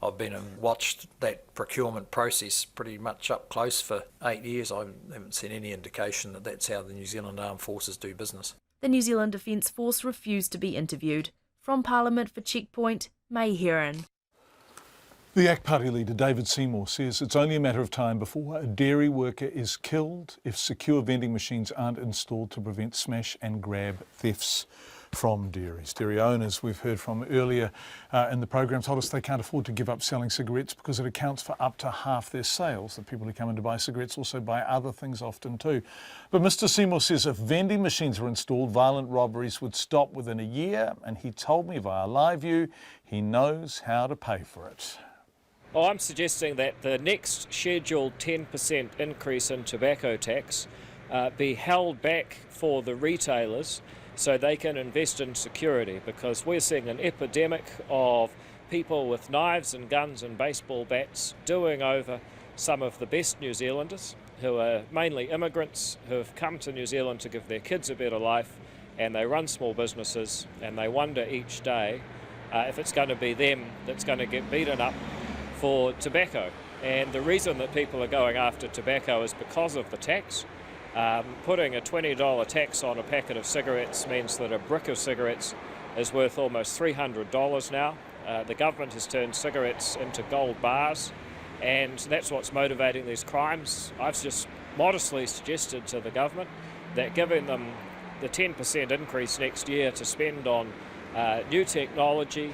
I've been and watched that procurement process pretty much up close for 8 years. I haven't seen any indication that that's how the New Zealand Armed Forces do business. The New Zealand Defence Force refused to be interviewed. From Parliament for Checkpoint, May Heron. The ACT Party leader David Seymour says it's only a matter of time before a dairy worker is killed if secure vending machines aren't installed to prevent smash and grab thefts from dairies. Dairy owners we've heard from earlier in the program told us they can't afford to give up selling cigarettes because it accounts for up to half their sales. The people who come in to buy cigarettes also buy other things often too. But Mr Seymour says if vending machines were installed, violent robberies would stop within a year, and he told me via LiveView he knows how to pay for it. Well, I'm suggesting that the next scheduled 10% increase in tobacco tax be held back for the retailers so they can invest in security, because we're seeing an epidemic of people with knives and guns and baseball bats doing over some of the best New Zealanders, who are mainly immigrants who have come to New Zealand to give their kids a better life, and they run small businesses, and they wonder each day if it's going to be them that's going to get beaten up for tobacco. And the reason that people are going after tobacco is because of the tax. Putting a $20 tax on a packet of cigarettes means that a brick of cigarettes is worth almost $300 now. The government has turned cigarettes into gold bars, and that's what's motivating these crimes. I've just modestly suggested to the government that giving them the 10% increase next year to spend on new technology,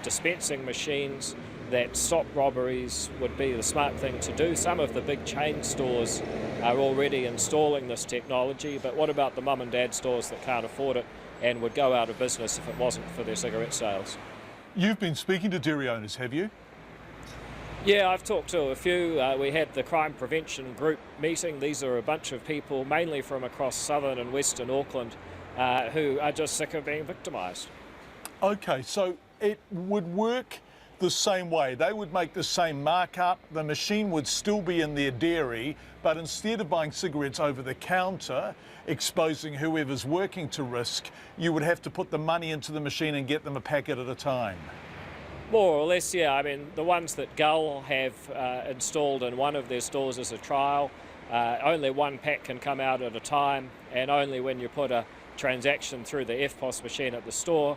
dispensing machines that stop robberies would be the smart thing to do. Some of the big chain stores are already installing this technology, but what about the mum and dad stores that can't afford it and would go out of business if it wasn't for their cigarette sales? You've been speaking to dairy owners, have you? Yeah, I've talked to a few. We had the crime prevention group meeting. These are a bunch of people, mainly from across southern and western Auckland, who are just sick of being victimised. Okay, so it would work the same way. They would make the same markup. The machine would still be in their dairy, but instead of buying cigarettes over the counter, exposing whoever's working to risk, you would have to put the money into the machine and get them a packet at a time. More or less, yeah. I mean, the ones that Gull have installed in one of their stores as a trial, only one pack can come out at a time, and only when you put a transaction through the FPOS machine at the store.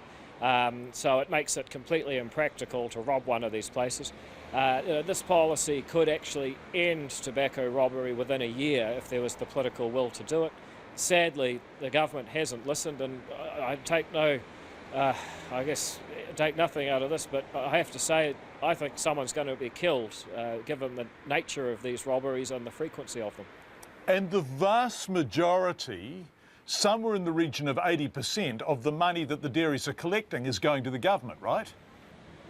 So it makes it completely impractical to rob one of these places. This policy could actually end tobacco robbery within a year if there was the political will to do it. Sadly, the government hasn't listened, and I take no I guess, take nothing out of this, but I have to say, I think someone's going to be killed, given the nature of these robberies and the frequency of them. And the vast majority, somewhere in the region of 80% of the money that the dairies are collecting is going to the government, right?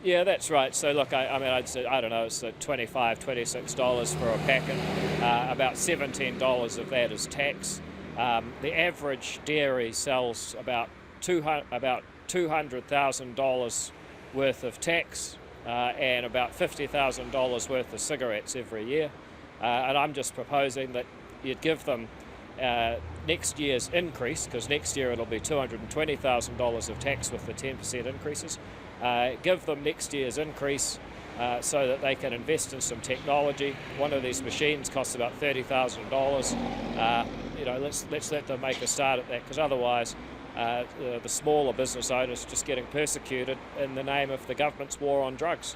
Yeah, that's right. So look, I mean, I'd say, I don't know, it's $25, $26 for a packet. About $17 of that is tax. The average dairy sells about $200,000 worth of tax and about $50,000 worth of cigarettes every year. And I'm just proposing that you'd give them next year's increase, because next year it'll be $220,000 of tax with the 10% increases. Give them next year's increase so that they can invest in some technology. One of these machines costs about $30,000. You know, let's let them make a start at that, because otherwise the smaller business owners are just getting persecuted in the name of the government's war on drugs.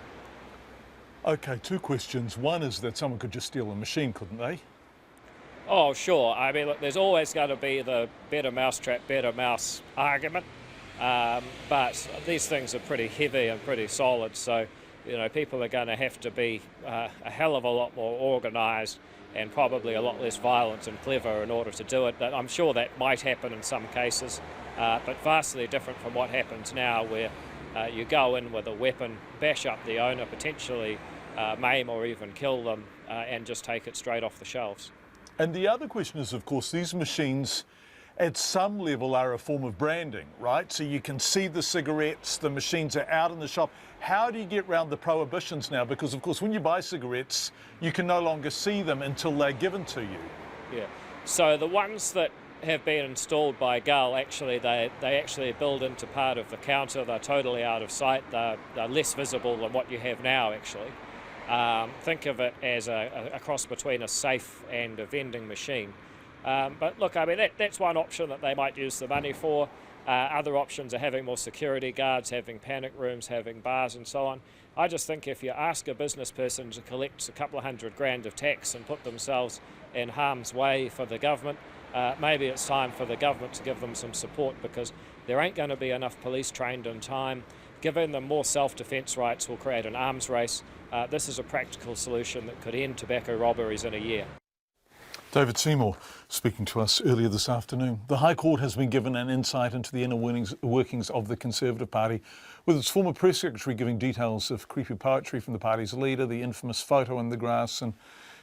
Okay, two questions. One is that someone could just steal a machine, couldn't they? Oh, sure. I mean, look, there's always going to be the better mousetrap, better mouse argument. But these things are pretty heavy and pretty solid, so you know, people are going to have to be a hell of a lot more organised and probably a lot less violent and clever in order to do it. But I'm sure that might happen in some cases, but vastly different from what happens now, where you go in with a weapon, bash up the owner, potentially maim or even kill them, and just take it straight off the shelves. And the other question is, of course, these machines at some level are a form of branding, right? So you can see the cigarettes, the machines are out in the shop. How do you get around the prohibitions now? Because, of course, when you buy cigarettes, you can no longer see them until they're given to you. Yeah. So the ones that have been installed by Gull, actually, they actually build into part of the counter. They're totally out of sight. They're less visible than what you have now, actually. Think of it as a cross between a safe and a vending machine. But look, I mean, that's one option that they might use the money for. Other options are having more security guards, having panic rooms, having bars and so on. I just think if you ask a business person to collect a couple of $100,000 of tax and put themselves in harm's way for the government, maybe it's time for the government to give them some support, because there ain't going to be enough police trained in time. Giving them more self-defence rights will create an arms race. This is a practical solution that could end tobacco robberies in a year. David Seymour speaking to us earlier this afternoon. The High Court has been given an insight into the inner workings of the Conservative Party, with its former press secretary giving details of creepy poetry from the party's leader, the infamous photo in the grass, and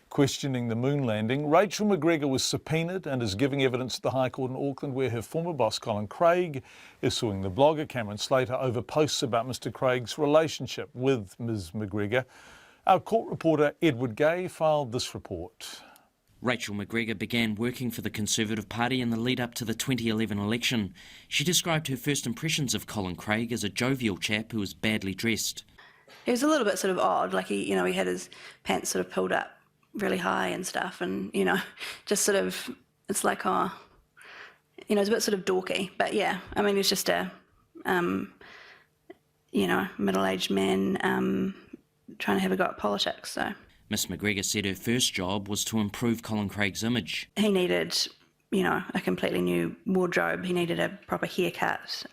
questioning the moon landing. Rachel McGregor was subpoenaed and is giving evidence at the High Court in Auckland, where her former boss Colin Craig is suing the blogger Cameron Slater over posts about Mr Craig's relationship with Ms McGregor. Our court reporter Edward Gay filed this report. Rachel McGregor began working for the Conservative Party in the lead-up to the 2011 election. She described her first impressions of Colin Craig as a jovial chap who was badly dressed. He was a little bit sort of odd, like he had his pants sort of pulled up really high and stuff, and, just sort of, it's like, it's a bit sort of dorky. But yeah, I mean, he's just a, middle-aged man trying to have a go at politics, so. Miss McGregor said her first job was to improve Colin Craig's image. He needed, a completely new wardrobe. He needed a proper haircut.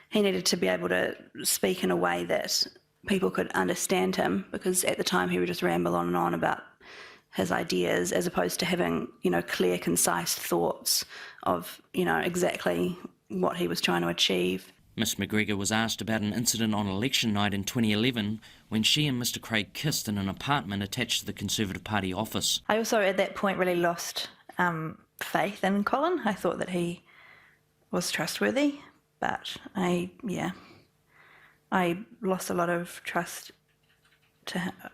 He needed to be able to speak in a way that people could understand him, because at the time he would just ramble on and on about his ideas, as opposed to having, clear, concise thoughts of, exactly what he was trying to achieve. Miss McGregor was asked about an incident on election night in 2011 when she and Mr Craig kissed in an apartment attached to the Conservative Party office. I also at that point really lost faith in Colin. I thought that he was trustworthy, but I lost a lot of trust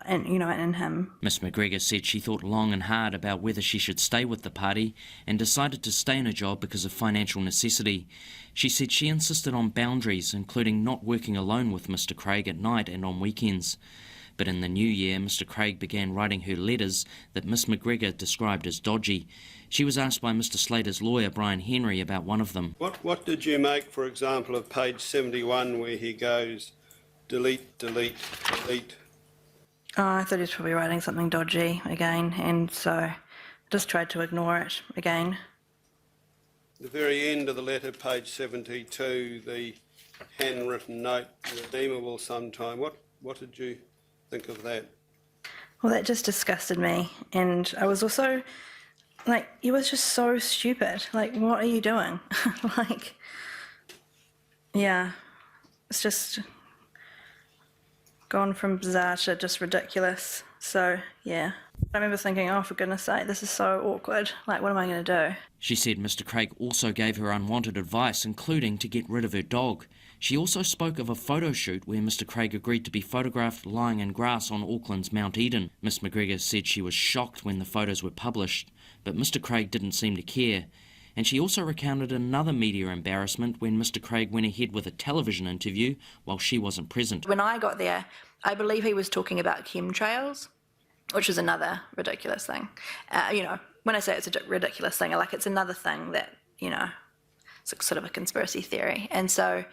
in him. Miss McGregor said she thought long and hard about whether she should stay with the party and decided to stay in a job because of financial necessity. She said she insisted on boundaries, including not working alone with Mr Craig at night and on weekends. But in the new year, Mr Craig began writing her letters that Miss McGregor described as dodgy. She was asked by Mr Slater's lawyer, Brian Henry, about one of them. What did you make, for example, of page 71, where he goes, delete, delete, delete? Oh, I thought he was probably writing something dodgy again, and so I just tried to ignore it again. The very end of the letter, page 72, handwritten note, redeemable sometime. What did you think of that? Well, that just disgusted me. And I was also, like, it was just so stupid. Like, what are you doing? Like, yeah, it's just gone from bizarre to just ridiculous. So, yeah. I remember thinking, oh, for goodness sake, this is so awkward. Like, what am I going to do? She said Mr Craig also gave her unwanted advice, including to get rid of her dog. She also spoke of a photo shoot where Mr Craig agreed to be photographed lying in grass on Auckland's Mount Eden. Miss McGregor said she was shocked when the photos were published, but Mr Craig didn't seem to care. And she also recounted another media embarrassment when Mr Craig went ahead with a television interview while she wasn't present. When I got there, I believe he was talking about chemtrails, which is another ridiculous thing. You know, when I say it's a ridiculous thing, like it's another thing that, you know, it's sort of a conspiracy theory. And so,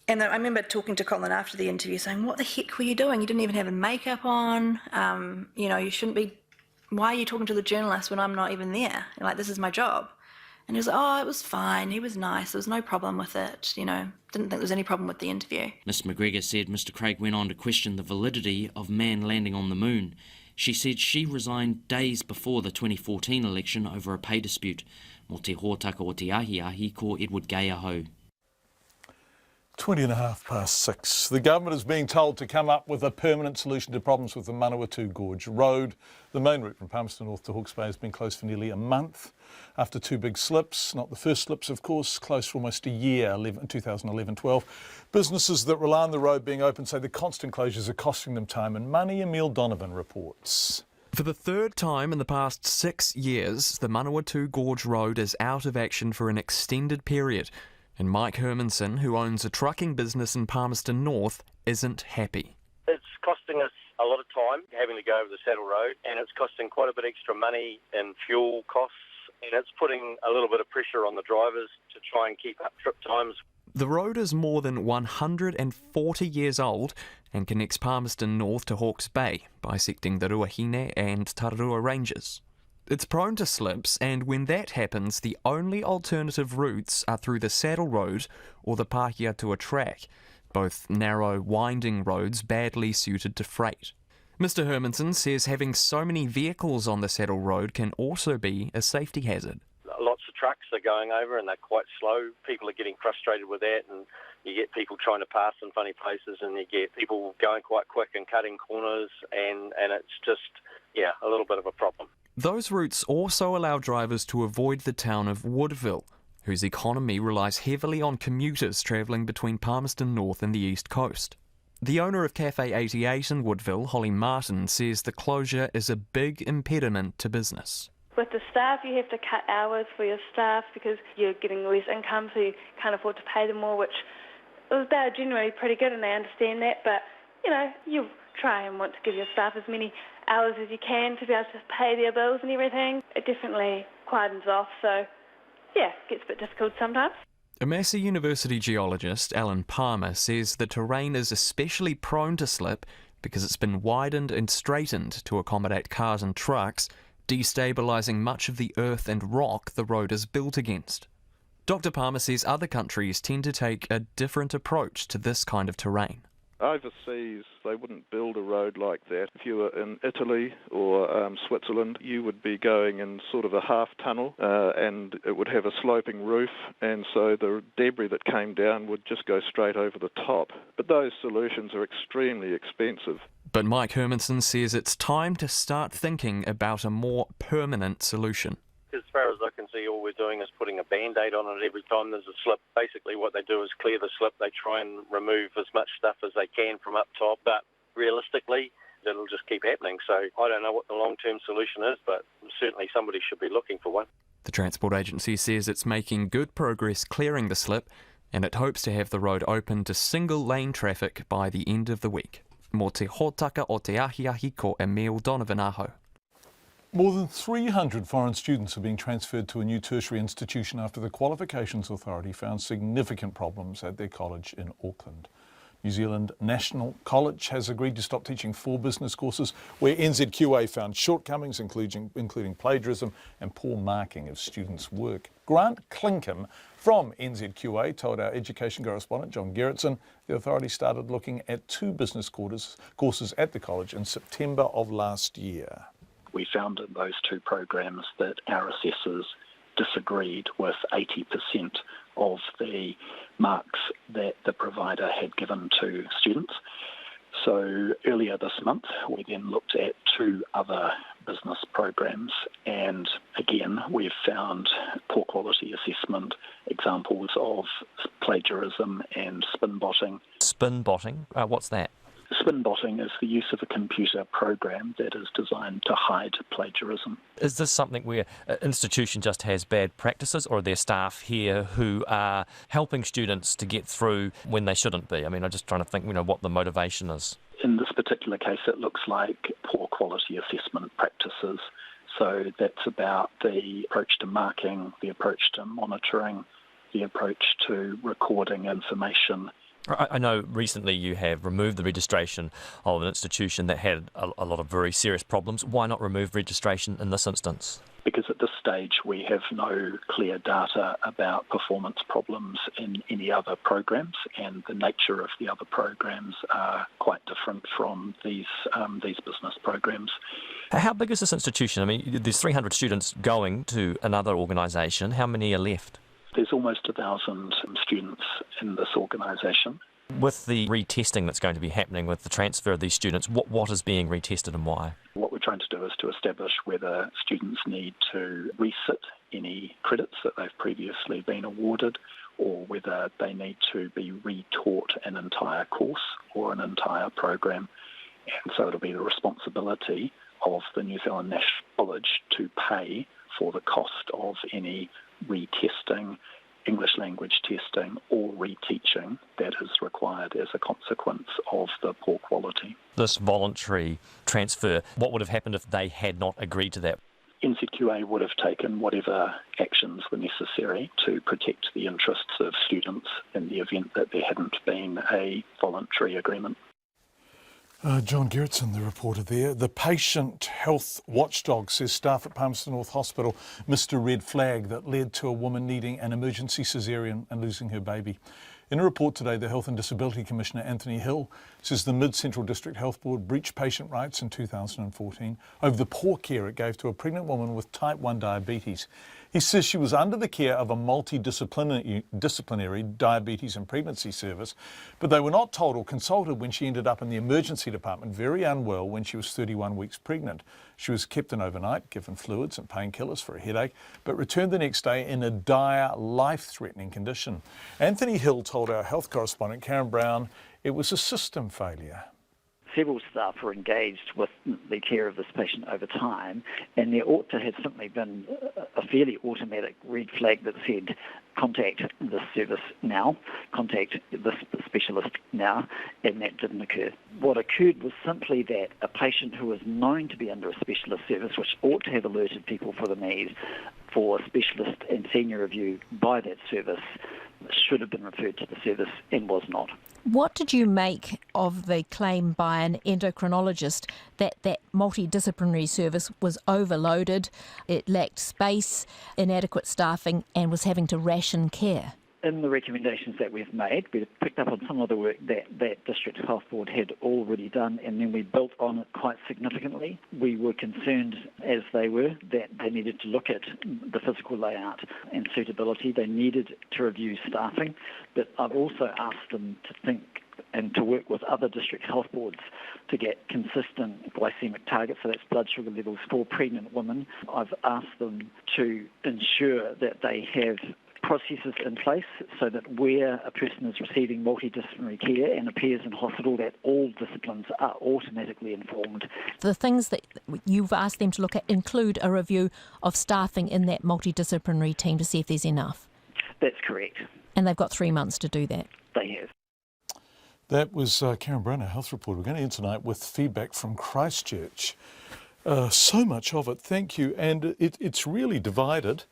and I remember talking to Colin after the interview saying, what the heck were you doing? You didn't even have makeup on. You know, you shouldn't be, why are you talking to the journalist when I'm not even there? Like, this is my job. And he was like, oh, it was fine. He was nice. There was no problem with it. You know, didn't think there was any problem with the interview. Miss McGregor said Mr Craig went on to question the validity of man landing on the moon. She said she resigned days before the 2014 election over a pay dispute. Mo te hōtaka o te ahi ko Edward Gaiaho. 6:20. The government is being told to come up with a permanent solution to problems with the Manawatu Gorge road. The main route from Palmerston North to Hawke's Bay has been closed for nearly a month after two big slips. Not the first slips, of course, closed for almost a year, 2011-12. Businesses that rely on the road being open say the constant closures are costing them time and money. Emile Donovan reports. For the third time in the past 6 years, the Manawatu Gorge road is out of action for an extended period. And Mike Hermanson, who owns a trucking business in Palmerston North, isn't happy. It's costing us a lot of time having to go over the saddle road, and it's costing quite a bit extra money in fuel costs, and it's putting a little bit of pressure on the drivers to try and keep up trip times. The road is more than 140 years old and connects Palmerston North to Hawke's Bay, bisecting the Ruahine and Tararua ranges. It's prone to slips, and when that happens, the only alternative routes are through the saddle road or the Pahiatua track, both narrow, winding roads badly suited to freight. Mr Hermanson says having so many vehicles on the saddle road can also be a safety hazard. Lots of trucks are going over and they're quite slow. People are getting frustrated with that, and you get people trying to pass in funny places, and you get people going quite quick and cutting corners, and it's just, yeah, a little bit of a problem. Those routes also allow drivers to avoid the town of Woodville, whose economy relies heavily on commuters travelling between Palmerston North and the East Coast. The owner of Cafe 88 in Woodville, Holly Martin, says the closure is a big impediment to business. With the staff, you have to cut hours for your staff because you're getting less income, so you can't afford to pay them more, which they're generally pretty good and they understand that, but, you know, you try and want to give your staff as many hours as you can to be able to pay their bills and everything. It definitely quietens off, so yeah, it gets a bit difficult sometimes. A Massey University geologist, Alan Palmer, says the terrain is especially prone to slip because it's been widened and straightened to accommodate cars and trucks, destabilising much of the earth and rock the road is built against. Dr Palmer says other countries tend to take a different approach to this kind of terrain. Overseas, they wouldn't build a road like that. If you were in Italy or Switzerland, you would be going in sort of a half tunnel and it would have a sloping roof, and so the debris that came down would just go straight over the top. But those solutions are extremely expensive. But Mike Hermanson says it's time to start thinking about a more permanent solution. As far as I can see, all we're doing is putting a Band-Aid on it every time there's a slip. Basically what they do is clear the slip. They try and remove as much stuff as they can from up top, but realistically, it'll just keep happening. So I don't know what the long-term solution is, but certainly somebody should be looking for one. The Transport Agency says it's making good progress clearing the slip, and it hopes to have the road open to single-lane traffic by the end of the week. Mo te hōtaka o te ahi ko Emile Donovan aho. More than 300 foreign students are being transferred to a new tertiary institution after the Qualifications Authority found significant problems at their college in Auckland. New Zealand National College has agreed to stop teaching 4 business courses where NZQA found shortcomings, including plagiarism and poor marking of students' work. Grant Clinkham from NZQA told our education correspondent John Gerritsen the authorities started looking at 2 business courses at the college in September of last year. We found in those 2 programs that our assessors disagreed with 80% of the marks that the provider had given to students. So earlier this month, we then looked at 2 other business programs, and again, we've found poor quality assessment, examples of plagiarism and spin botting. Spin botting? What's that? Spin botting is the use of a computer program that is designed to hide plagiarism. Is this something where an institution just has bad practices, or are there staff here who are helping students to get through when they shouldn't be? I mean, I'm just trying to think, what the motivation is. In this particular case, it looks like poor quality assessment practices. So that's about the approach to marking, the approach to monitoring, the approach to recording information. I know recently you have removed the registration of an institution that had a lot of very serious problems. Why not remove registration in this instance? Because at this stage we have no clear data about performance problems in any other programs, and the nature of the other programs are quite different from these business programs. How big is this institution? I mean, there's 300 students going to another organisation. How many are left? There's almost 1,000 students in this organisation. With the retesting that's going to be happening with the transfer of these students, what is being retested and why? What we're trying to do is to establish whether students need to resit any credits that they've previously been awarded, or whether they need to be retaught an entire course or an entire program. And so it'll be the responsibility of the New Zealand National College to pay for the cost of any retesting, English language testing or reteaching that is required as a consequence of the poor quality. This voluntary transfer, what would have happened if they had not agreed to that? NZQA would have taken whatever actions were necessary to protect the interests of students in the event that there hadn't been a voluntary agreement. John Gerritsen, the reporter there. The patient health watchdog says staff at Palmerston North Hospital missed a red flag that led to a woman needing an emergency caesarean and losing her baby. In a report today, the Health and Disability Commissioner Anthony Hill says the Mid-Central District Health Board breached patient rights in 2014 over the poor care it gave to a pregnant woman with type 1 diabetes. He says she was under the care of a multidisciplinary diabetes and pregnancy service, but they were not told or consulted when she ended up in the emergency department very unwell when she was 31 weeks pregnant. She was kept in overnight, given fluids and painkillers for a headache, but returned the next day in a dire, life-threatening condition. Anthony Hill told our health correspondent Karen Brown it was a system failure. Several staff were engaged with the care of this patient over time, and there ought to have simply been a fairly automatic red flag that said, contact this service now, contact this specialist now, and that didn't occur. What occurred was simply that a patient who was known to be under a specialist service, which ought to have alerted people for the need for specialist and senior review by that service, should have been referred to the service and was not. What did you make of the claim by an endocrinologist that that multidisciplinary service was overloaded, it lacked space, inadequate staffing and was having to ration care? In the recommendations that we've made, we picked up on some of the work that District Health Board had already done, and then we built on it quite significantly. We were concerned, as they were, that they needed to look at the physical layout and suitability. They needed to review staffing, but I've also asked them to think and to work with other district health boards to get consistent glycemic targets, so that's blood sugar levels for pregnant women. I've asked them to ensure that they have processes in place so that where a person is receiving multidisciplinary care and appears in hospital, that all disciplines are automatically informed. The things that you've asked them to look at include a review of staffing in that multidisciplinary team to see if there's enough. That's correct. And they've got 3 months to do that. They have. That was Karen Brown, our health reporter. We're going to end tonight with feedback from Christchurch. So much of it, thank you. And it's really divided.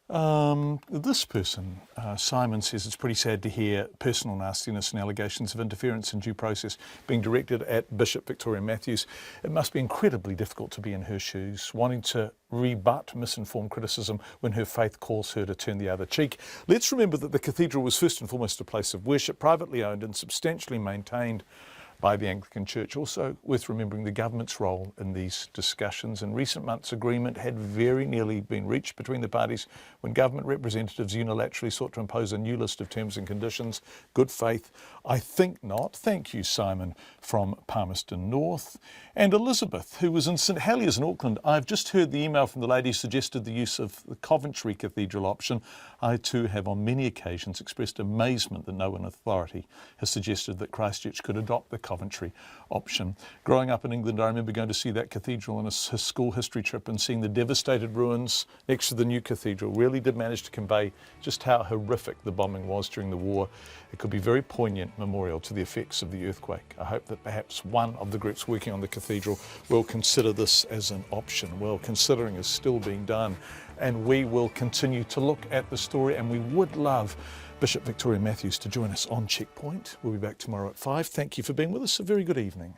This person, Simon, says it's pretty sad to hear personal nastiness and allegations of interference in due process being directed at Bishop Victoria Matthews. It must be incredibly difficult to be in her shoes, wanting to rebut misinformed criticism when her faith calls her to turn the other cheek. Let's remember that the cathedral was first and foremost a place of worship, privately owned and substantially maintained by the Anglican Church. Also worth remembering the government's role in these discussions. In recent months, agreement had very nearly been reached between the parties when government representatives unilaterally sought to impose a new list of terms and conditions. Good faith? I think not. Thank you, Simon from Palmerston North. And Elizabeth, who was in St Heliers in Auckland. I've just heard the email from the lady who suggested the use of the Coventry Cathedral option. I too have on many occasions expressed amazement that no one in authority has suggested that Christchurch could adopt the Coventry option. Growing up in England, I remember going to see that cathedral on a school history trip and seeing the devastated ruins next to the new cathedral really did manage to convey just how horrific the bombing was during the war. It could be a very poignant memorial to the effects of the earthquake. I hope that perhaps one of the groups working on the cathedral will consider this as an option. Well, considering is still being done, and we will continue to look at the story, and we would love Bishop Victoria Matthews to join us on Checkpoint. We'll be back tomorrow at 5. Thank you for being with us. A very good evening.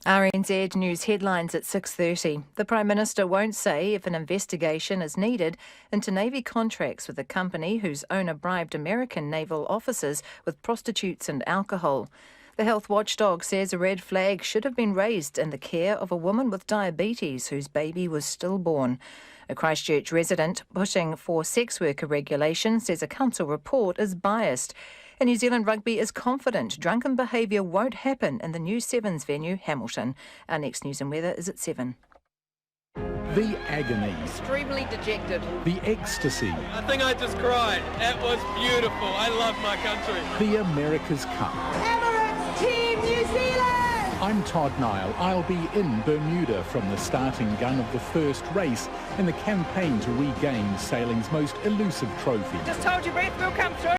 RNZ News headlines at 6:30. The Prime Minister won't say if an investigation is needed into Navy contracts with a company whose owner bribed American naval officers with prostitutes and alcohol. The health watchdog says a red flag should have been raised in the care of a woman with diabetes whose baby was stillborn. A Christchurch resident pushing for sex worker regulation says a council report is biased. And New Zealand Rugby is confident drunken behaviour won't happen in the new Sevens venue, Hamilton. Our next news and weather is at 7. The agony. Extremely dejected. The ecstasy. I think I just cried. It was beautiful. I love my country. The America's Cup. Emirates Team New Zealand! I'm Todd Niall. I'll be in Bermuda from the starting gun of the first race in the campaign to regain sailing's most elusive trophy. Just hold your breath, we'll come through.